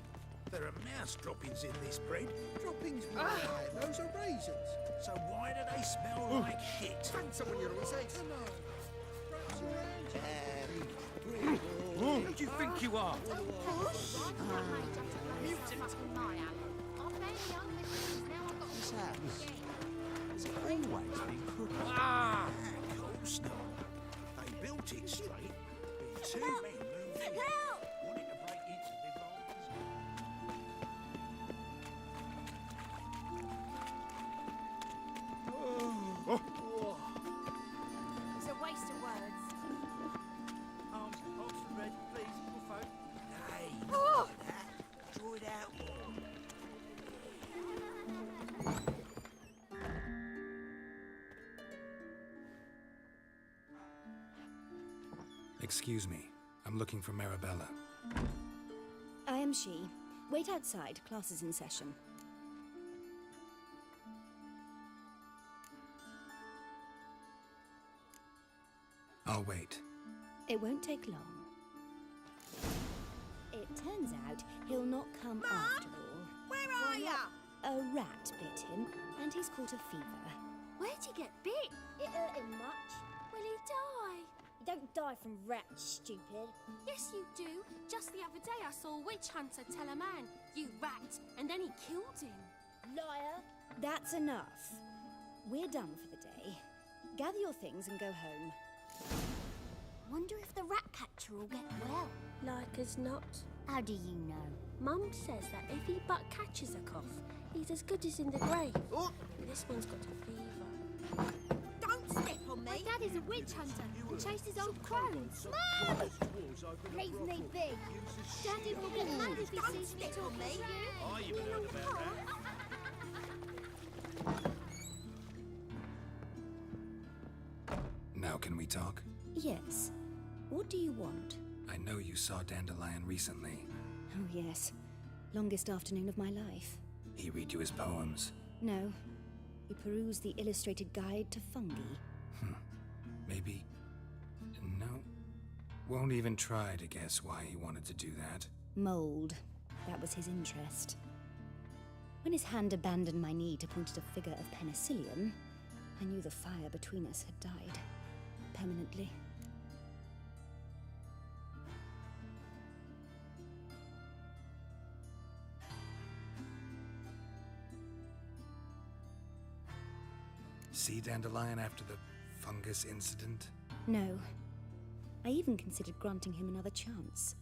there are mouse droppings in this bread. Droppings? Those are raisins. So why do they smell like shit? Find someone your own size. Who do you think you are? Has it always been crooked? Ah! Of course not. They built it straight. But two men moved in. Wanted to break into the It's a waste of words. Arms for bread, please, poor folk. Hey, not like that. Draw it out more. Excuse me. I'm looking for Marabella. I am she. Wait outside. Class is in session. I'll wait. It won't take long. It turns out he'll not come after all. Where are ya? A rat bit him, and he's caught a fever. Where'd he get bit? It hurt him much. Will he die? You don't die from rats, stupid. Yes, you do. Just the other day I saw a witch hunter tell a man, "You rat," and then he killed him. Liar. That's enough. We're done for the day. Gather your things and go home. Wonder if the rat catcher will get well. Like as not. How do you know? Mum says that if he but catches a cough, he's as good as in the grave. Oh. This one's got a fever. Don't step on me! My dad is a witch hunter and chases old crones. Mum! Leave me be. Daddy will get mad if he sees me talking to you. I even heard about that. Now can we talk? Yes. What do you want? I know you saw Dandelion recently. Oh, yes. Longest afternoon of my life. He read you his poems. No. He perused the illustrated guide to fungi. Maybe... No. Won't even try to guess why he wanted to do that. Mold. That was his interest. When his hand abandoned my knee to point at a figure of penicillium, I knew the fire between us had died. Permanently. See Dandelion after the fungus incident? No. I even considered granting him another chance.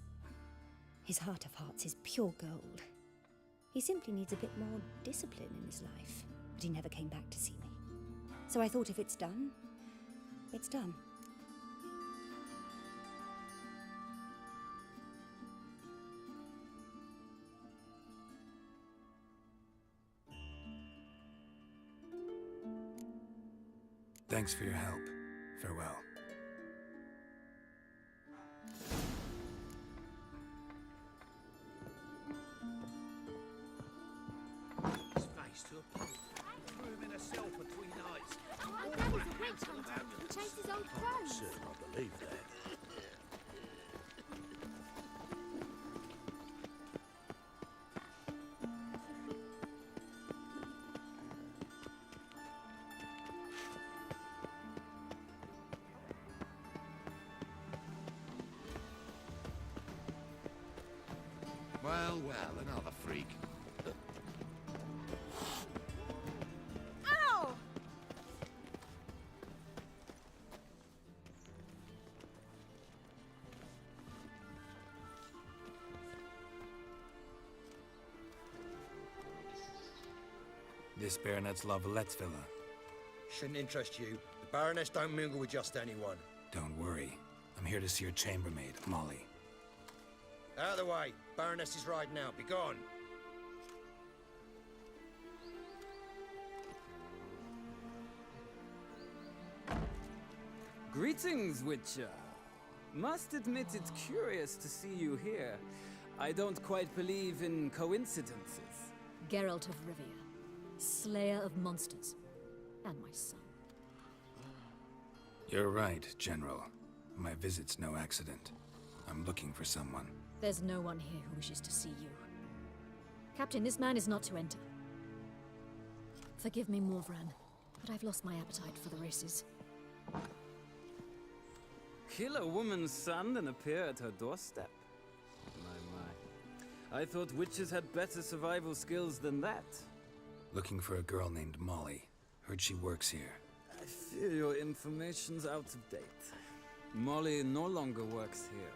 His heart of hearts is pure gold. He simply needs a bit more discipline in his life. But he never came back to see me. So I thought if it's done, it's done. Thanks for your help. Farewell. His face to a pole. Threw him in a cell for 3 nights. My dad is a witch hunter and chases old crones. Sir, I believe that. Well, another freak. Ow! this Baronet's Lavalettes villa? Shouldn't interest you. The Baroness don't mingle with just anyone. Don't worry. I'm here to see your chambermaid, Molly. Out of the way. Baroness is right now. Be gone. Greetings, Witcher. Must admit it's curious to see you here. I don't quite believe in coincidences. Geralt of Rivia, slayer of monsters, and my son. You're right, General. My visit's no accident. I'm looking for someone. There's no one here who wishes to see you. Captain, this man is not to enter. Forgive me, Morvran, but I've lost my appetite for the races. Kill a woman's son and appear at her doorstep? My. I thought witches had better survival skills than that. Looking for a girl named Molly. Heard she works here. I fear your information's out of date. Molly no longer works here.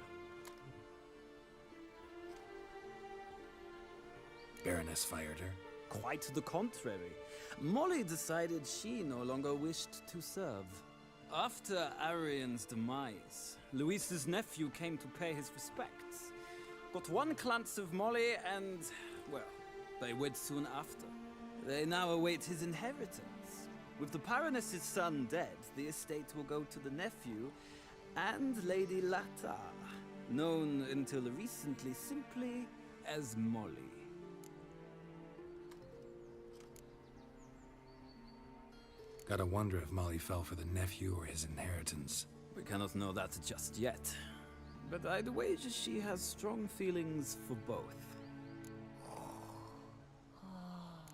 Baroness fired her? Quite the contrary. Molly decided she no longer wished to serve. After Arian's demise, Luis's nephew came to pay his respects. Got one glance of Molly and, well, they wed soon after. They now await his inheritance. With the Baroness's son dead, the estate will go to the nephew and Lady Lata, known until recently simply as Molly. Gotta wonder if Molly fell for the nephew or his inheritance. We cannot know that just yet. But I'd wager she has strong feelings for both.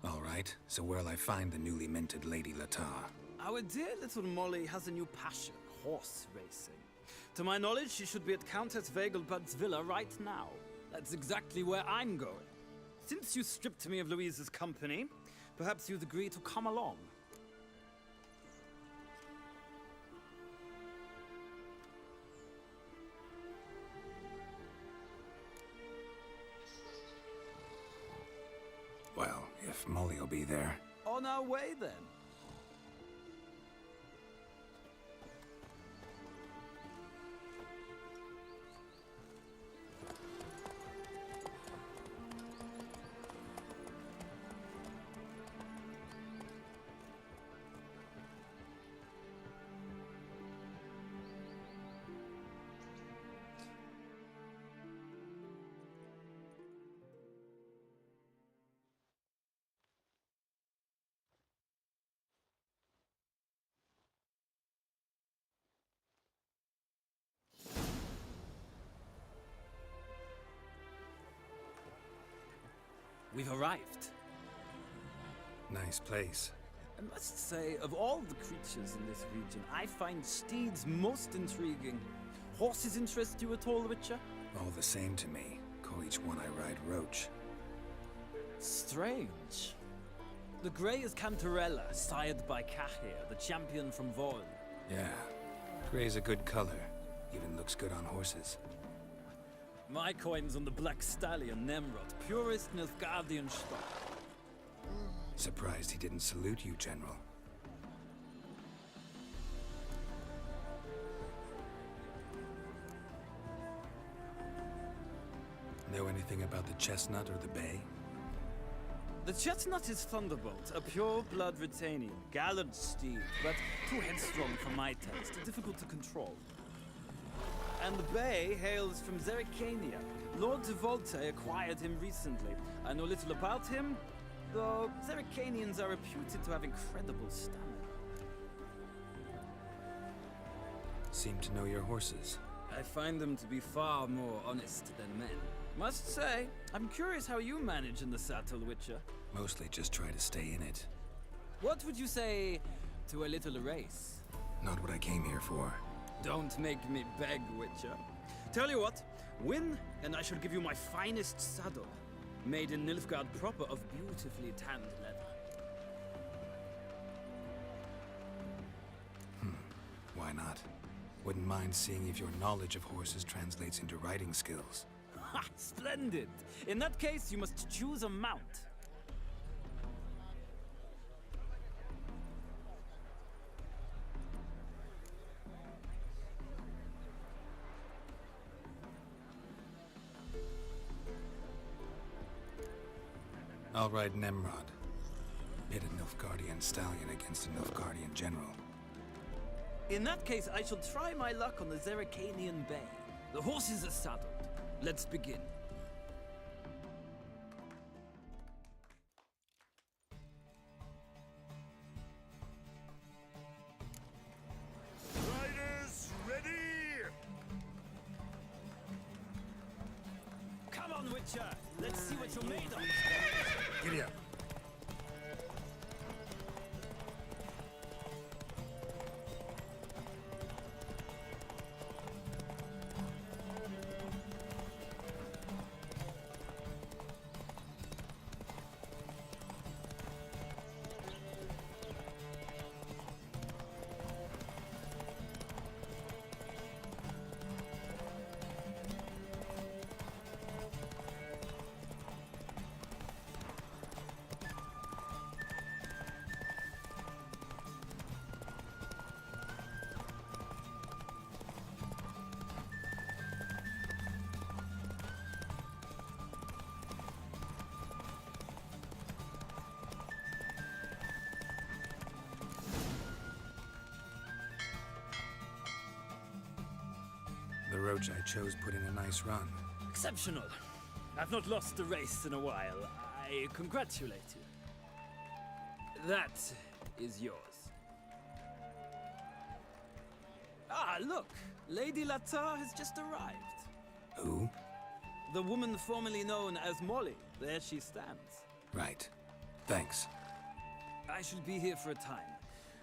All right, so where'll I find the newly minted Lady Lata? Our dear little Molly has a new passion, horse racing. To my knowledge, she should be at Countess Vegelbud's villa right now. That's exactly where I'm going. Since you stripped me of Louise's company, perhaps you'd agree to come along. Well, if Molly will be there. On our way, then. We've arrived. Nice place. I must say, of all the creatures in this region, I find steeds most intriguing. Horses interest you at all, Witcher? All the same to me. Call each one I ride Roach. Strange. The grey is Cantarella, sired by Cahir, the champion from Vorn. Yeah. Gray's a good color. Even looks good on horses. My coin's on the Black Stallion, Nemrod, purest Nilfgaardian stock. Surprised he didn't salute you, General. Know anything about the Chestnut or the Bay? The Chestnut is Thunderbolt, a pure-blood Retanian, gallant steed, but too headstrong for my taste, difficult to control. And the Bay hails from Zerrikania. Lord de Volte acquired him recently. I know little about him, though Zerrikanians are reputed to have incredible stamina. Seem to know your horses. I find them to be far more honest than men. Must say, I'm curious how you manage in the saddle, Witcher. Mostly just try to stay in it. What would you say to a little race? Not what I came here for. Don't make me beg, Witcher. Tell you what, win, and I shall give you my finest saddle. Made in Nilfgaard proper of beautifully tanned leather. Why not? Wouldn't mind seeing if your knowledge of horses translates into riding skills. Ha! Splendid! In that case, you must choose a mount. I'll ride Nemrod. Pit a Nilfgaardian stallion against a Nilfgaardian general. In that case, I shall try my luck on the Zerrikanian Bay. The horses are saddled. Let's begin. Riders, ready! Come on, Witcher! Let's see what you're made of! Giddy up. The roach I chose put in a nice run. Exceptional. I've not lost a race in a while. I congratulate you. That is yours. Ah, look! Lady Latar has just arrived. Who? The woman formerly known as Molly. There she stands. Right. Thanks. I shall be here for a time.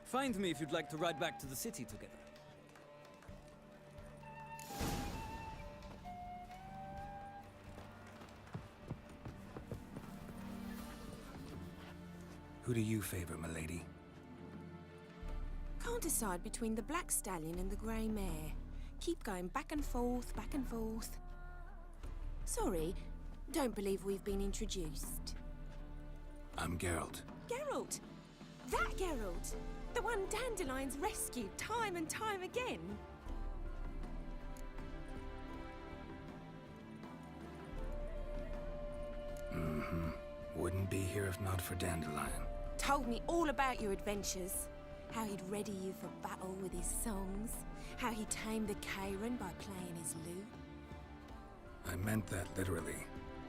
Find me if you'd like to ride back to the city together. Who do you favor, milady? Can't decide between the black stallion and the grey mare. Keep going back and forth, back and forth. Sorry, don't believe we've been introduced. I'm Geralt. Geralt! That Geralt! The one Dandelion's rescued time and time again! Mm-hmm. Wouldn't be here if not for Dandelion. Told me all about your adventures. How he'd ready you for battle with his songs. How he tamed the Kairan by playing his lute. I meant that literally.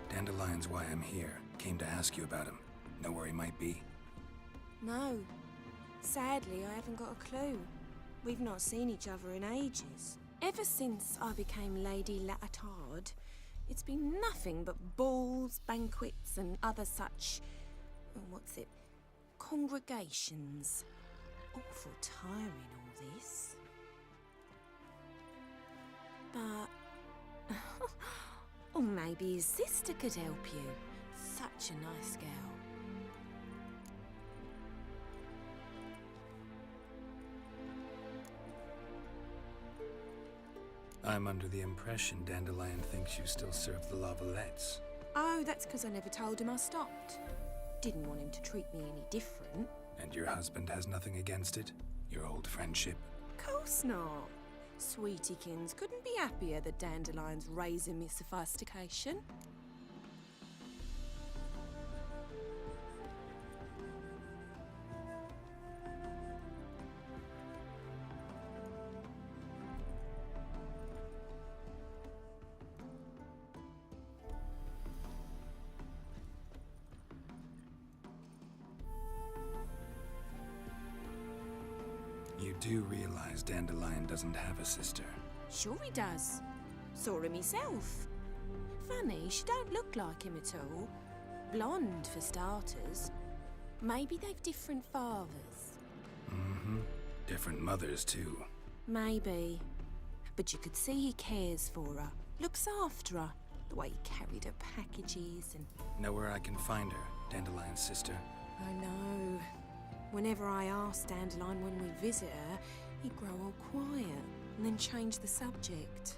Dandelion's why I'm here. Came to ask you about him. Know where he might be? No. Sadly, I haven't got a clue. We've not seen each other in ages. Ever since I became Lady Latard, it's been nothing but balls, banquets, and other such... what's it? Congregations. Awful tiring, all this. But... or maybe his sister could help you. Such a nice girl. I'm under the impression Dandelion thinks you still serve the Lavalettes. Oh, that's because I never told him I stopped. Didn't want him to treat me any different. And your husband has nothing against it? Your old friendship? Course not. Sweetiekins couldn't be happier that Dandelion's raising me sophistication. You do realize Dandelion doesn't have a sister? Sure he does. Saw him himself. Funny, she don't look like him at all. Blonde, for starters. Maybe they've different fathers. Mm-hmm. Different mothers, too. Maybe. But you could see he cares for her. Looks after her. The way he carried her packages and... Know where I can find her, Dandelion's sister? I know. Whenever I asked Dandelion when we visit her, he'd grow all quiet and then change the subject.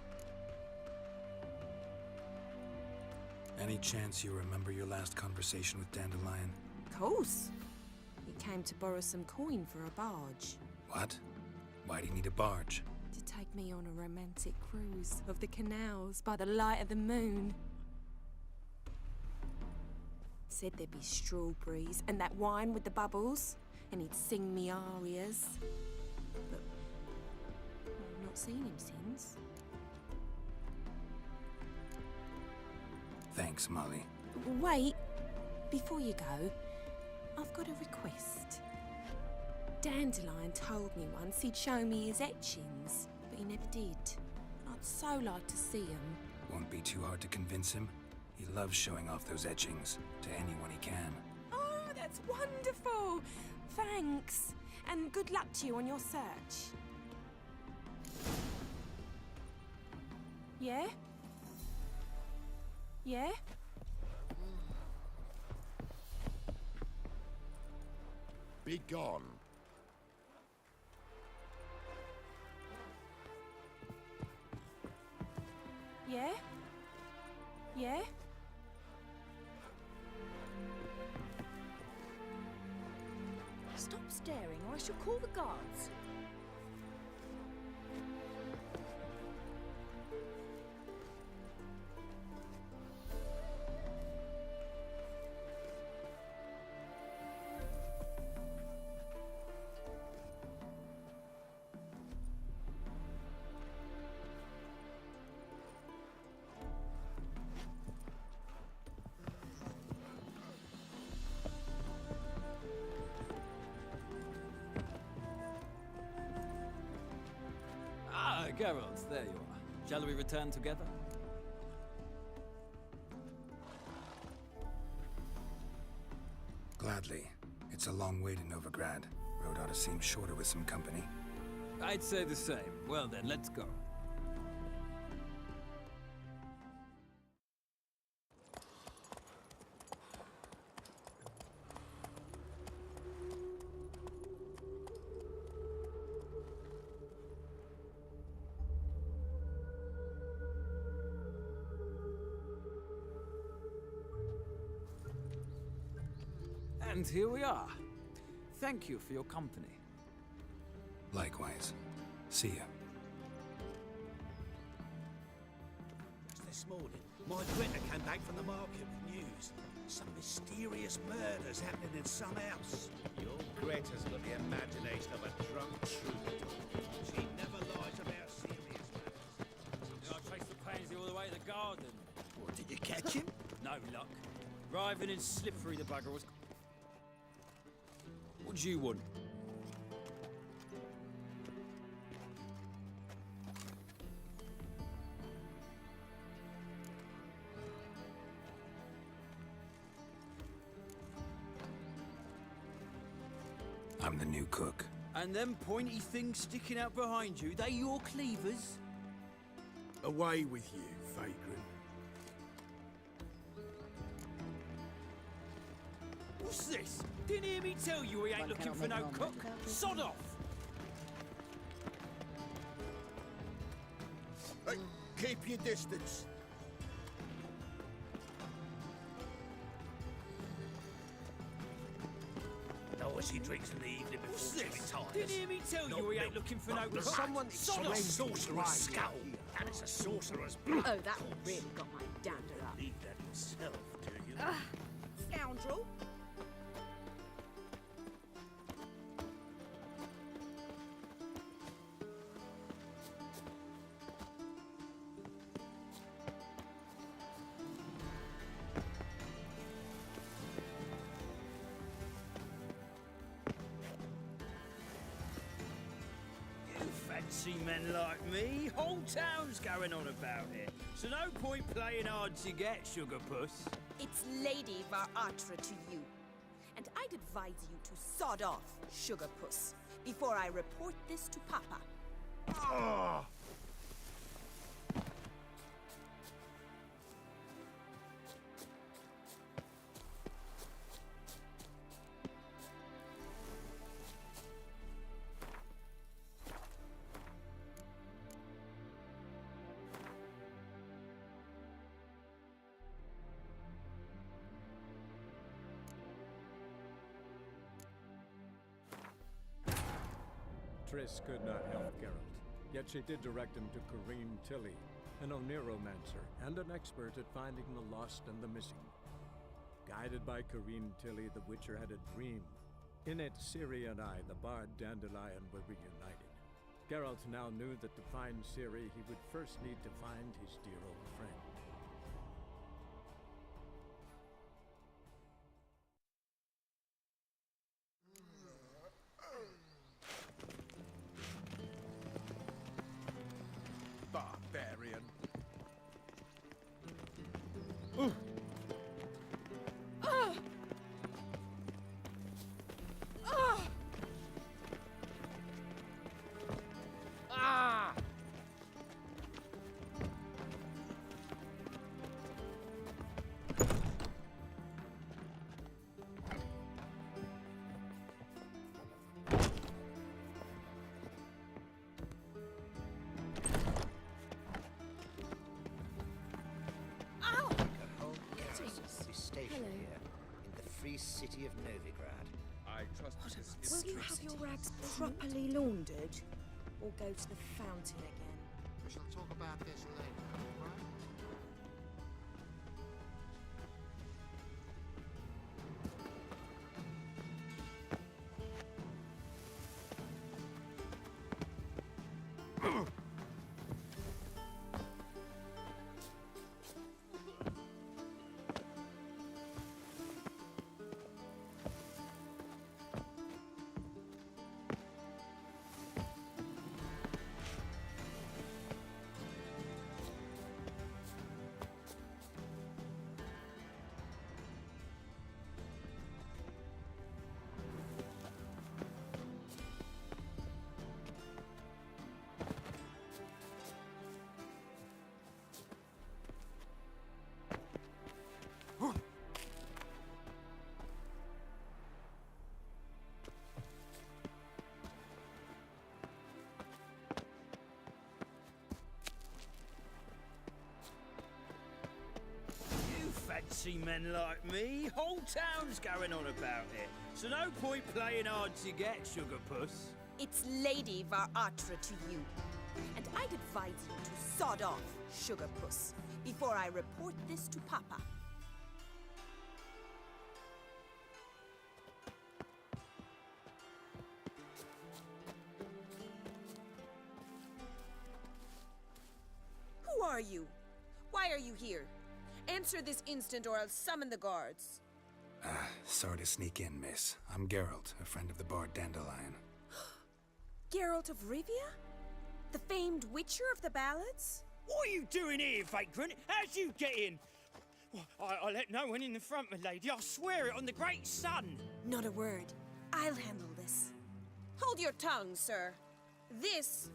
Any chance you remember your last conversation with Dandelion? Of course. He came to borrow some coin for a barge. What? Why do you need a barge? To take me on a romantic cruise of the canals by the light of the moon. Said there'd be strawberries and that wine with the bubbles, and he'd sing me arias. But I've not seen him since. Thanks, Molly. Wait, before you go, I've got a request. Dandelion told me once he'd show me his etchings, but he never did. I'd so like to see them. Won't be too hard to convince him. He loves showing off those etchings to anyone he can. Oh, that's wonderful! Thanks, and good luck to you on your search. Yeah? Yeah? Be gone. Yeah? Yeah? Stop staring or I shall call the guards. Geralt, there you are. Shall we return together? Gladly. It's a long way to Novigrad. Road ought to seem shorter with some company. I'd say the same. Well then, let's go. And here we are. Thank you for your company. Likewise. See ya. Just this morning, my Greta came back from the market with news. Some mysterious murders happening in some house. Your Greta's got the imagination of a drunk troubadour. She never lies about serious matters. I traced the pansy all the way to the garden. What, did you catch him? No luck. Driving and slippery the bugger was. What do you want? I'm the new cook. And them pointy things sticking out behind you, they your cleavers? Away with you, vagrant. What's this? Didn't hear me tell you we ain't looking for no cook? Sod off! Hey, keep your distance. Noisy drinks in the evening before What's she this? retires. Didn't hear me tell you we ain't looking for no cook? Someone Sod a off! sorcerer's skull. And it's a sorcerer's blood. Oh, that really got my dander up. Leave that yourself, do you? Scoundrel! Fancy men like me, whole town's going on about it. So no point playing hard to get, sugar puss. It's Lady Varatra to you. And I'd advise you to sod off, sugar puss, before I report this to Papa. Ah! Triss could not help Geralt, yet she did direct him to Kareem Tilly, an Oniromancer and an expert at finding the lost and the missing. Guided by Corrine Tilly, the Witcher had a dream. In it, Ciri and I, the bard Dandelion, were reunited. Geralt now knew that to find Ciri, he would first need to find his dear old friend. Barbarian. City of Novigrad. I trust this. Will you have your rags properly laundered? Or go to the fountain again? We shall talk about this later, right? Fancy men like me, whole town's going on about it. So no point playing hard to get, Sugar Puss. It's Lady Var Atra to you. And I'd advise you to sod off, Sugar Puss, before I report this to Papa. Who are you? Why are you here? Answer this instant or I'll summon the guards. Sorry to sneak in, miss. I'm Geralt, a friend of the bard Dandelion. Geralt of Rivia? The famed Witcher of the ballads? What are you doing here, vagrant? How'd you get in? Well, I let no one in the front, my lady. I swear it on the great sun. Not a word. I'll handle this. Hold your tongue, sir. This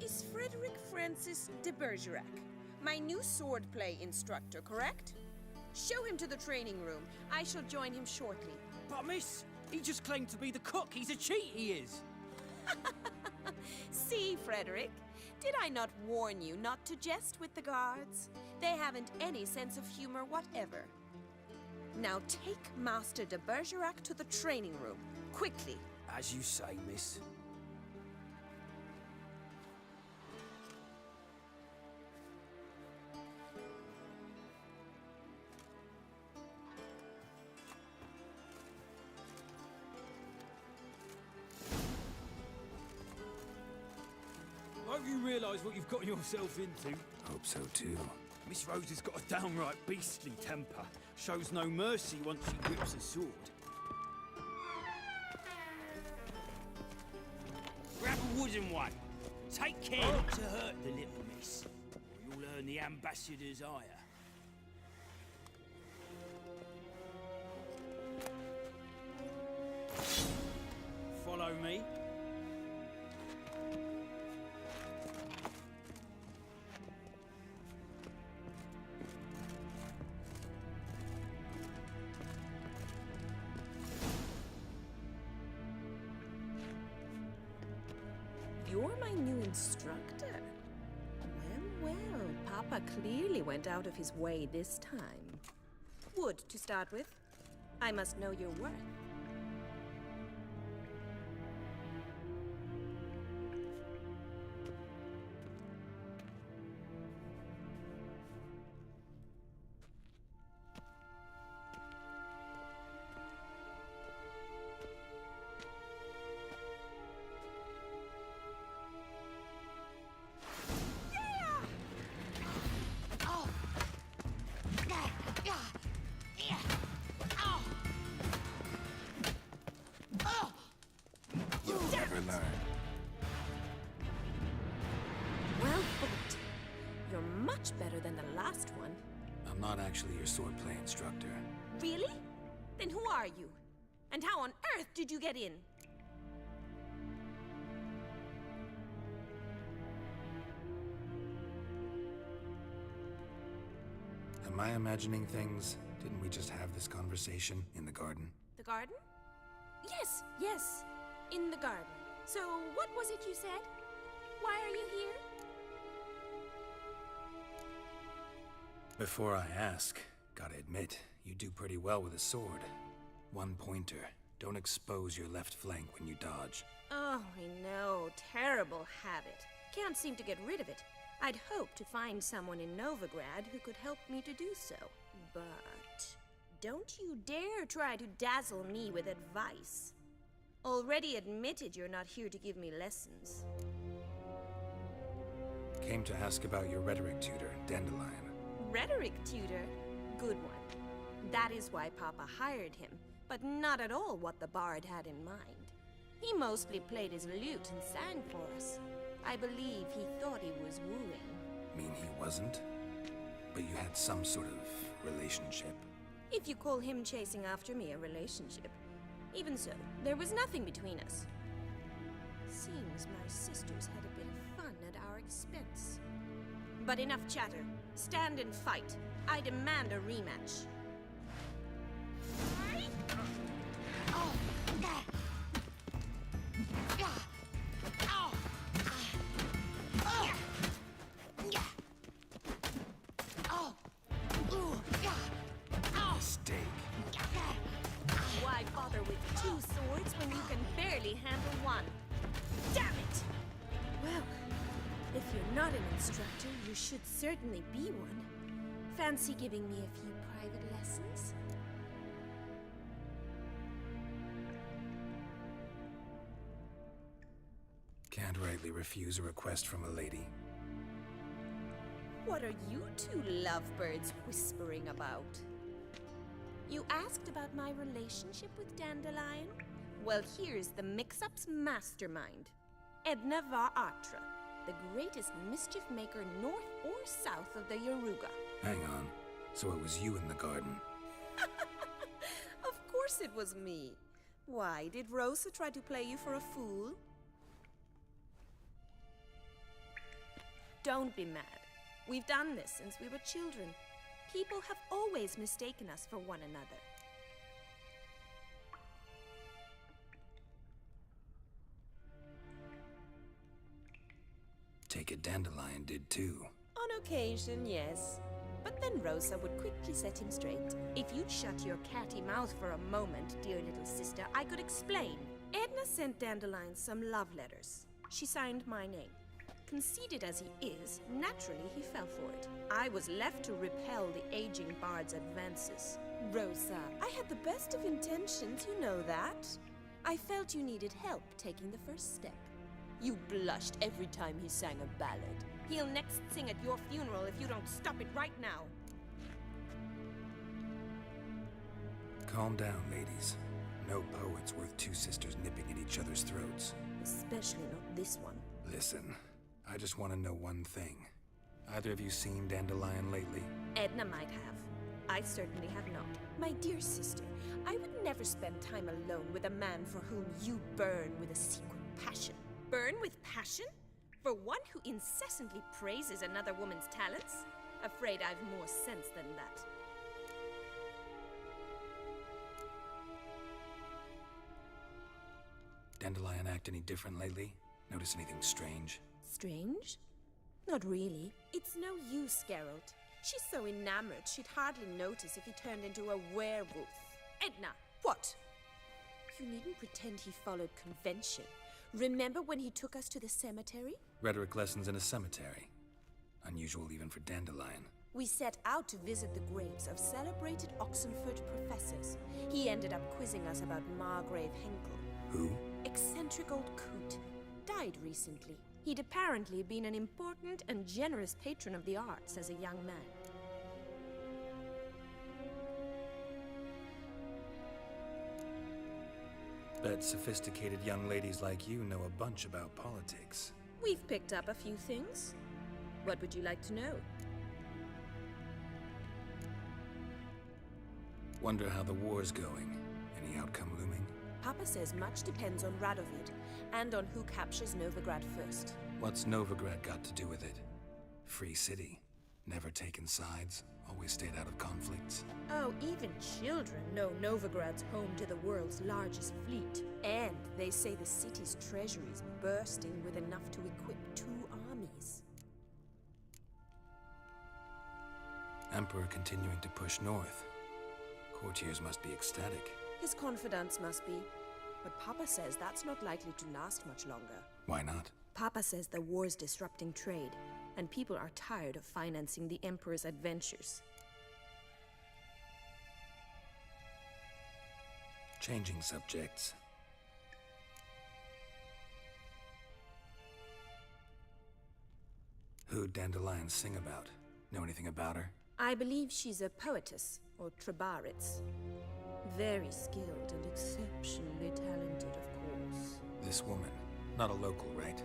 is Frederick Francis de Bergerac, my new swordplay instructor, correct? Show him to the training room. I shall join him shortly. But miss, he just claimed to be the cook. He's a cheat, he is. See, Frederick, did I not warn you not to jest with the guards? They haven't any sense of humor whatever. Now take Master de Bergerac to the training room, quickly. As you say, miss. Hope you realise what you've got yourself into. Hope so too. Miss Rose has got a downright beastly temper. Shows no mercy once she grips a sword. Grab a wooden one. Take care not to hurt the little miss, or you'll earn the ambassador's ire. Follow me. You're my new instructor. Well, Papa clearly went out of his way this time. Wood, to start with. I must know your worth. much better than the last one. I'm not actually your swordplay instructor. Really? Then who are you? And how on earth did you get in? Am I imagining things? Didn't we just have this conversation in the garden? The garden? Yes. In the garden. So, what was it you said? Why are you here? Before I ask, gotta admit, you do pretty well with a sword. One pointer. Don't expose your left flank when you dodge. Oh, I know. Terrible habit. Can't seem to get rid of it. I'd hoped to find someone in Novigrad who could help me to do so. But don't you dare try to dazzle me with advice. Already admitted you're not here to give me lessons. Came to ask about your rhetoric tutor, Dandelion. Rhetoric tutor? Good one. That is why Papa hired him, but not at all what the bard had in mind. He mostly played his lute and sang for us. I believe he thought he was wooing. Mean he wasn't? But you had some sort of relationship? If you call him chasing after me a relationship. Even so, there was nothing between us. Seems my sisters had a bit of fun at our expense. But enough chatter. Stand and fight. I demand a rematch. Mistake. Why bother with two swords when you can barely handle one? Damn it! Well, if you're not an instructor, you should certainly be one. Fancy giving me a few private lessons? Can't rightly refuse a request from a lady. What are you two lovebirds whispering about? You asked about my relationship with Dandelion? Well, here's the mix-up's mastermind. Edna var Atra, the greatest mischief maker north or south of the Yaruga. Hang on. So it was you in the garden? Of course it was me. Why, did Rosa try to play you for a fool? Don't be mad. We've done this since we were children. People have always mistaken us for one another. Take it Dandelion did too. On occasion, yes. But then Rosa would quickly set him straight. If you'd shut your catty mouth for a moment, dear little sister, I could explain. Edna sent Dandelion some love letters. She signed my name. Conceited as he is, naturally he fell for it. I was left to repel the aging bard's advances. Rosa, I had the best of intentions, you know that. I felt you needed help taking the first step. You blushed every time he sang a ballad. He'll next sing at your funeral if you don't stop it right now. Calm down, ladies. No poet's worth two sisters nipping at each other's throats. Especially not this one. Listen, I just want to know one thing. Either of you seen Dandelion lately? Edna might have. I certainly have not. My dear sister, I would never spend time alone with a man for whom you burn with a secret passion. Burn with passion? For one who incessantly praises another woman's talents? Afraid I've more sense than that. Dandelion act any different lately? Notice anything strange? Strange? Not really. It's no use, Geralt. She's so enamored she'd hardly notice if he turned into a werewolf. Edna! What? You needn't pretend he followed convention. Remember when he took us to the cemetery? Rhetoric lessons in a cemetery. Unusual even for Dandelion. We set out to visit the graves of celebrated Oxenford professors. He ended up quizzing us about Margrave Henkel. Who? Eccentric old coot. Died recently. He'd apparently been an important and generous patron of the arts as a young man. Bet sophisticated young ladies like you know a bunch about politics. We've picked up a few things. What would you like to know? Wonder how the war's going. Any outcome looming? Papa says much depends on Radovid, and on who captures Novigrad first. What's Novigrad got to do with it? Free city. Never taken sides. Always stayed out of conflicts. Oh, even children know Novigrad's home to the world's largest fleet. And they say the city's treasury's bursting with enough to equip 2 armies. Emperor continuing to push north. Courtiers must be ecstatic. His confidants must be. But Papa says that's not likely to last much longer. Why not? Papa says the war's disrupting trade, and people are tired of financing the Emperor's adventures. Changing subjects. Who'd Dandelion sing about? Know anything about her? I believe she's a poetess, or Trebaritz. Very skilled and exceptionally talented, of course. This woman. Not a local, right?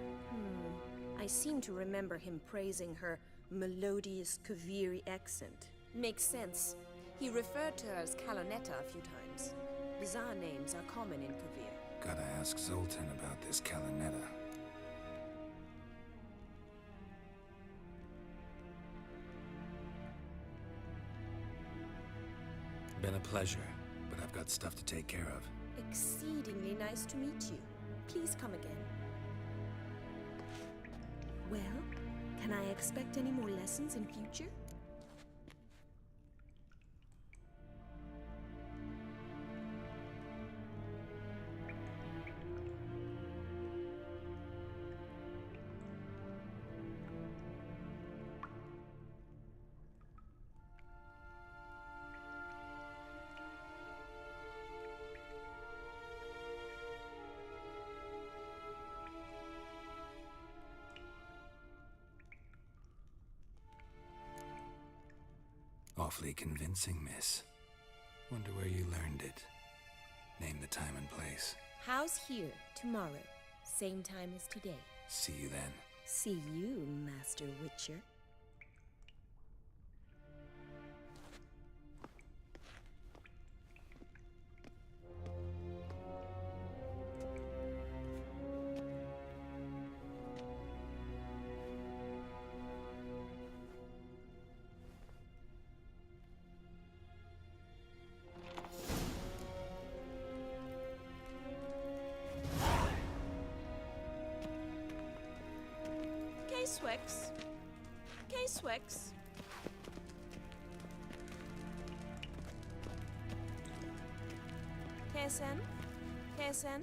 I seem to remember him praising her melodious Kaviri accent. Makes sense. He referred to her as Kalonetta a few times. Bizarre names are common in Kavir. Gotta ask Zoltan about this Kalonetta. Been a pleasure, but I've got stuff to take care of. Exceedingly nice to meet you. Please come again. Well, can I expect any more lessons in future? Awfully convincing, miss. Wonder where you learned it. Name the time and place. House here, tomorrow. Same time as today. See you then. See you, Master Witcher. K-Swex. K-Swex. Kesen. Kesen.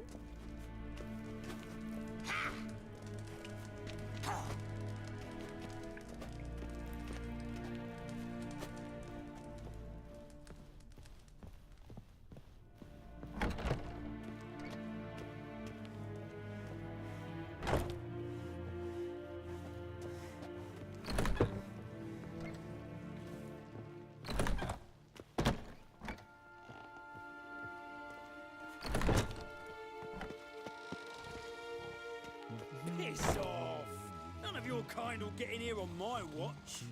Piss off! None of your kind will get in here on my watch.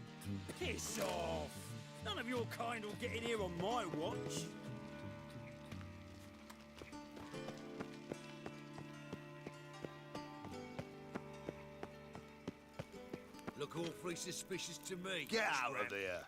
Piss off! None of your kind will get in here on my watch. Look awfully suspicious to me. Get out of here!